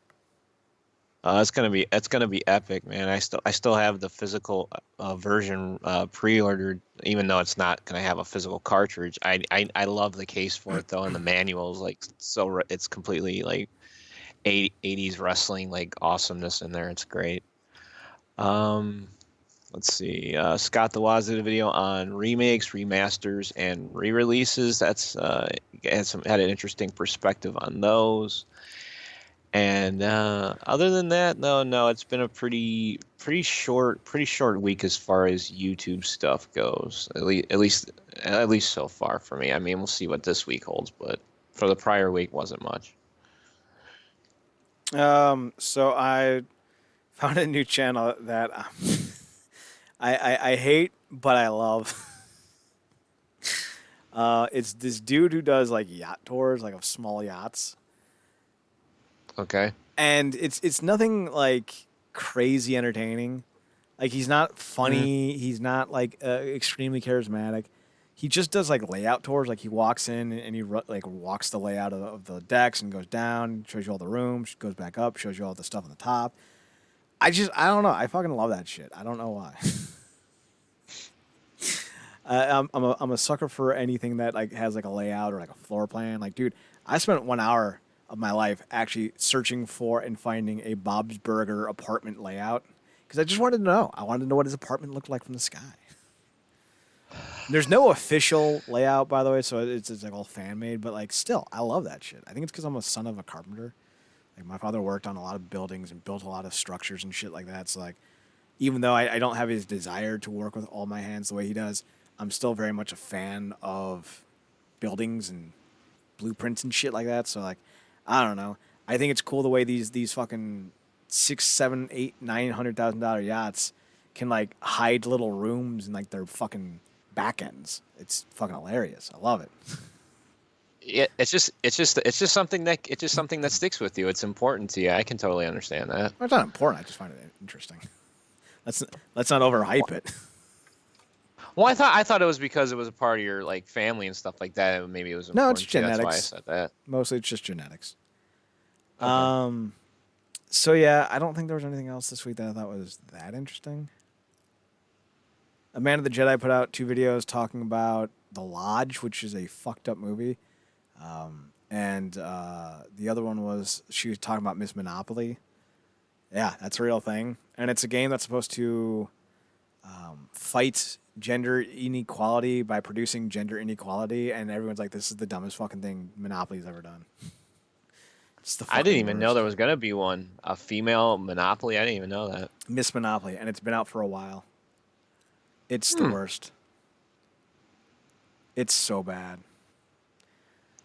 It's gonna be epic, man. I still have the physical version pre-ordered, even though it's not gonna have a physical cartridge. I love the case for it though, and the manuals like it's completely like 80s wrestling like awesomeness in there. It's great. Um, let's see. Scott DeWaz did a video on remakes, remasters, and re-releases. That's had an interesting perspective on those. And other than that, no, it's been a pretty short week as far as YouTube stuff goes. At least so far for me. I mean, we'll see what this week holds, but for the prior week wasn't much. So I found a new channel that I hate, but I love. It's this dude who does like yacht tours, like of small yachts, Okay. and it's nothing like crazy entertaining. Like he's not Mm, funny. He's not like extremely charismatic. He just does like layout tours. Like he walks in and he like walks the layout of the decks and goes down, shows you all the rooms, goes back up, shows you all the stuff on the top. I don't know. I fucking love that shit. I don't know why. I'm a sucker for anything that like has like a layout or like a floor plan. Like, dude, I spent 1 hour of my life actually searching for and finding a Bob's Burger apartment layout because I just wanted to know. I wanted to know what his apartment looked like from the sky. There's no official layout, by the way, so it's like all fan made. But like, still, I love that shit. I think it's because I'm a son of a carpenter. Like, my father worked on a lot of buildings and built a lot of structures and shit like that. So like, even though I don't have his desire to work with all my hands the way he does, I'm still very much a fan of buildings and blueprints and shit like that. So like, I don't know. I think it's cool the way these fucking six, seven, eight, $900,000 yachts can like hide little rooms and like their fucking back ends. It's fucking hilarious. I love it. yeah, it's just something that sticks with you. It's important to you. I can totally understand that. Well, it's not important. I just find it interesting. Let's let's not overhype it. Well, I thought it was because it was a part of your like family and stuff like that. And maybe it was No, it's important to you. That's why I genetics. said that. Mostly, it's just genetics. Okay. Um, So yeah, I don't think there was anything else this week that I thought was that interesting. A Man of the Jedi put out 2 videos talking about The Lodge, which is a fucked up movie, and the other one was she was talking about Miss Monopoly. Yeah, that's a real thing, and it's a game that's supposed to fight gender inequality by producing gender inequality, and everyone's like, "This is the dumbest fucking thing Monopoly's ever done." It's the I didn't fucking even know worst. there was gonna be one. A female Monopoly. I didn't even know that. Miss Monopoly, and it's been out for a while. It's the Hmm. worst. It's so bad.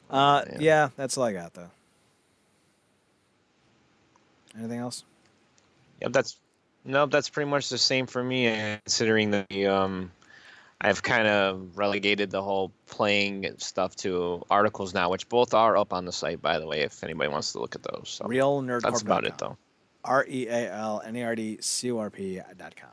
Oh man. Yeah, that's all I got though. Anything else? Yep. That's nope. That's pretty much the same for me. Considering the I've kind of relegated the whole playing stuff to articles now, which both are up on the site, by the way, if anybody wants to look at those. So that's about it, RealNerdCorp.com. though. RealNerdCorp.com.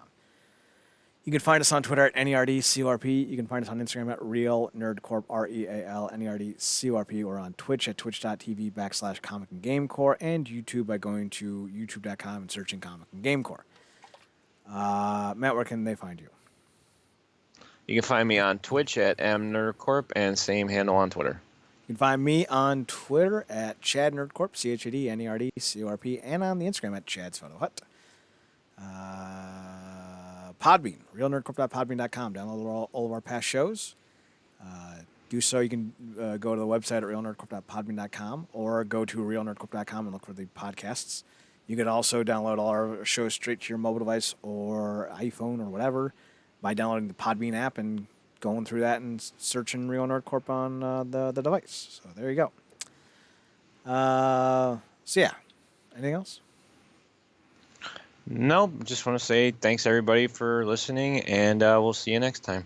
You can find us on Twitter at NERDCORP. You can find us on Instagram at RealNerdCorp, RealNERDCORP. We're on Twitch at twitch.tv/Comic and Gamecore, and YouTube by going to youtube.com and searching Comic and Gamecore. Matt, where can they find you? You can find me on Twitch at mnerdcorp and same handle on Twitter. You can find me on Twitter at ChadNerdCorp, ChadNerdCorp, and on the Instagram at Chad's Photo Hut. Podbean, realnerdcorp.podbean.com. Download all of our past shows. Do so. You can go to the website at realnerdcorp.podbean.com or go to realnerdcorp.com and look for the podcasts. You could also download all our shows straight to your mobile device or iPhone or whatever by downloading the Podbean app and going through that and searching Real Nerd Corp on the device. So there you go. So yeah, anything else? Nope, just want to say thanks everybody for listening, and we'll see you next time.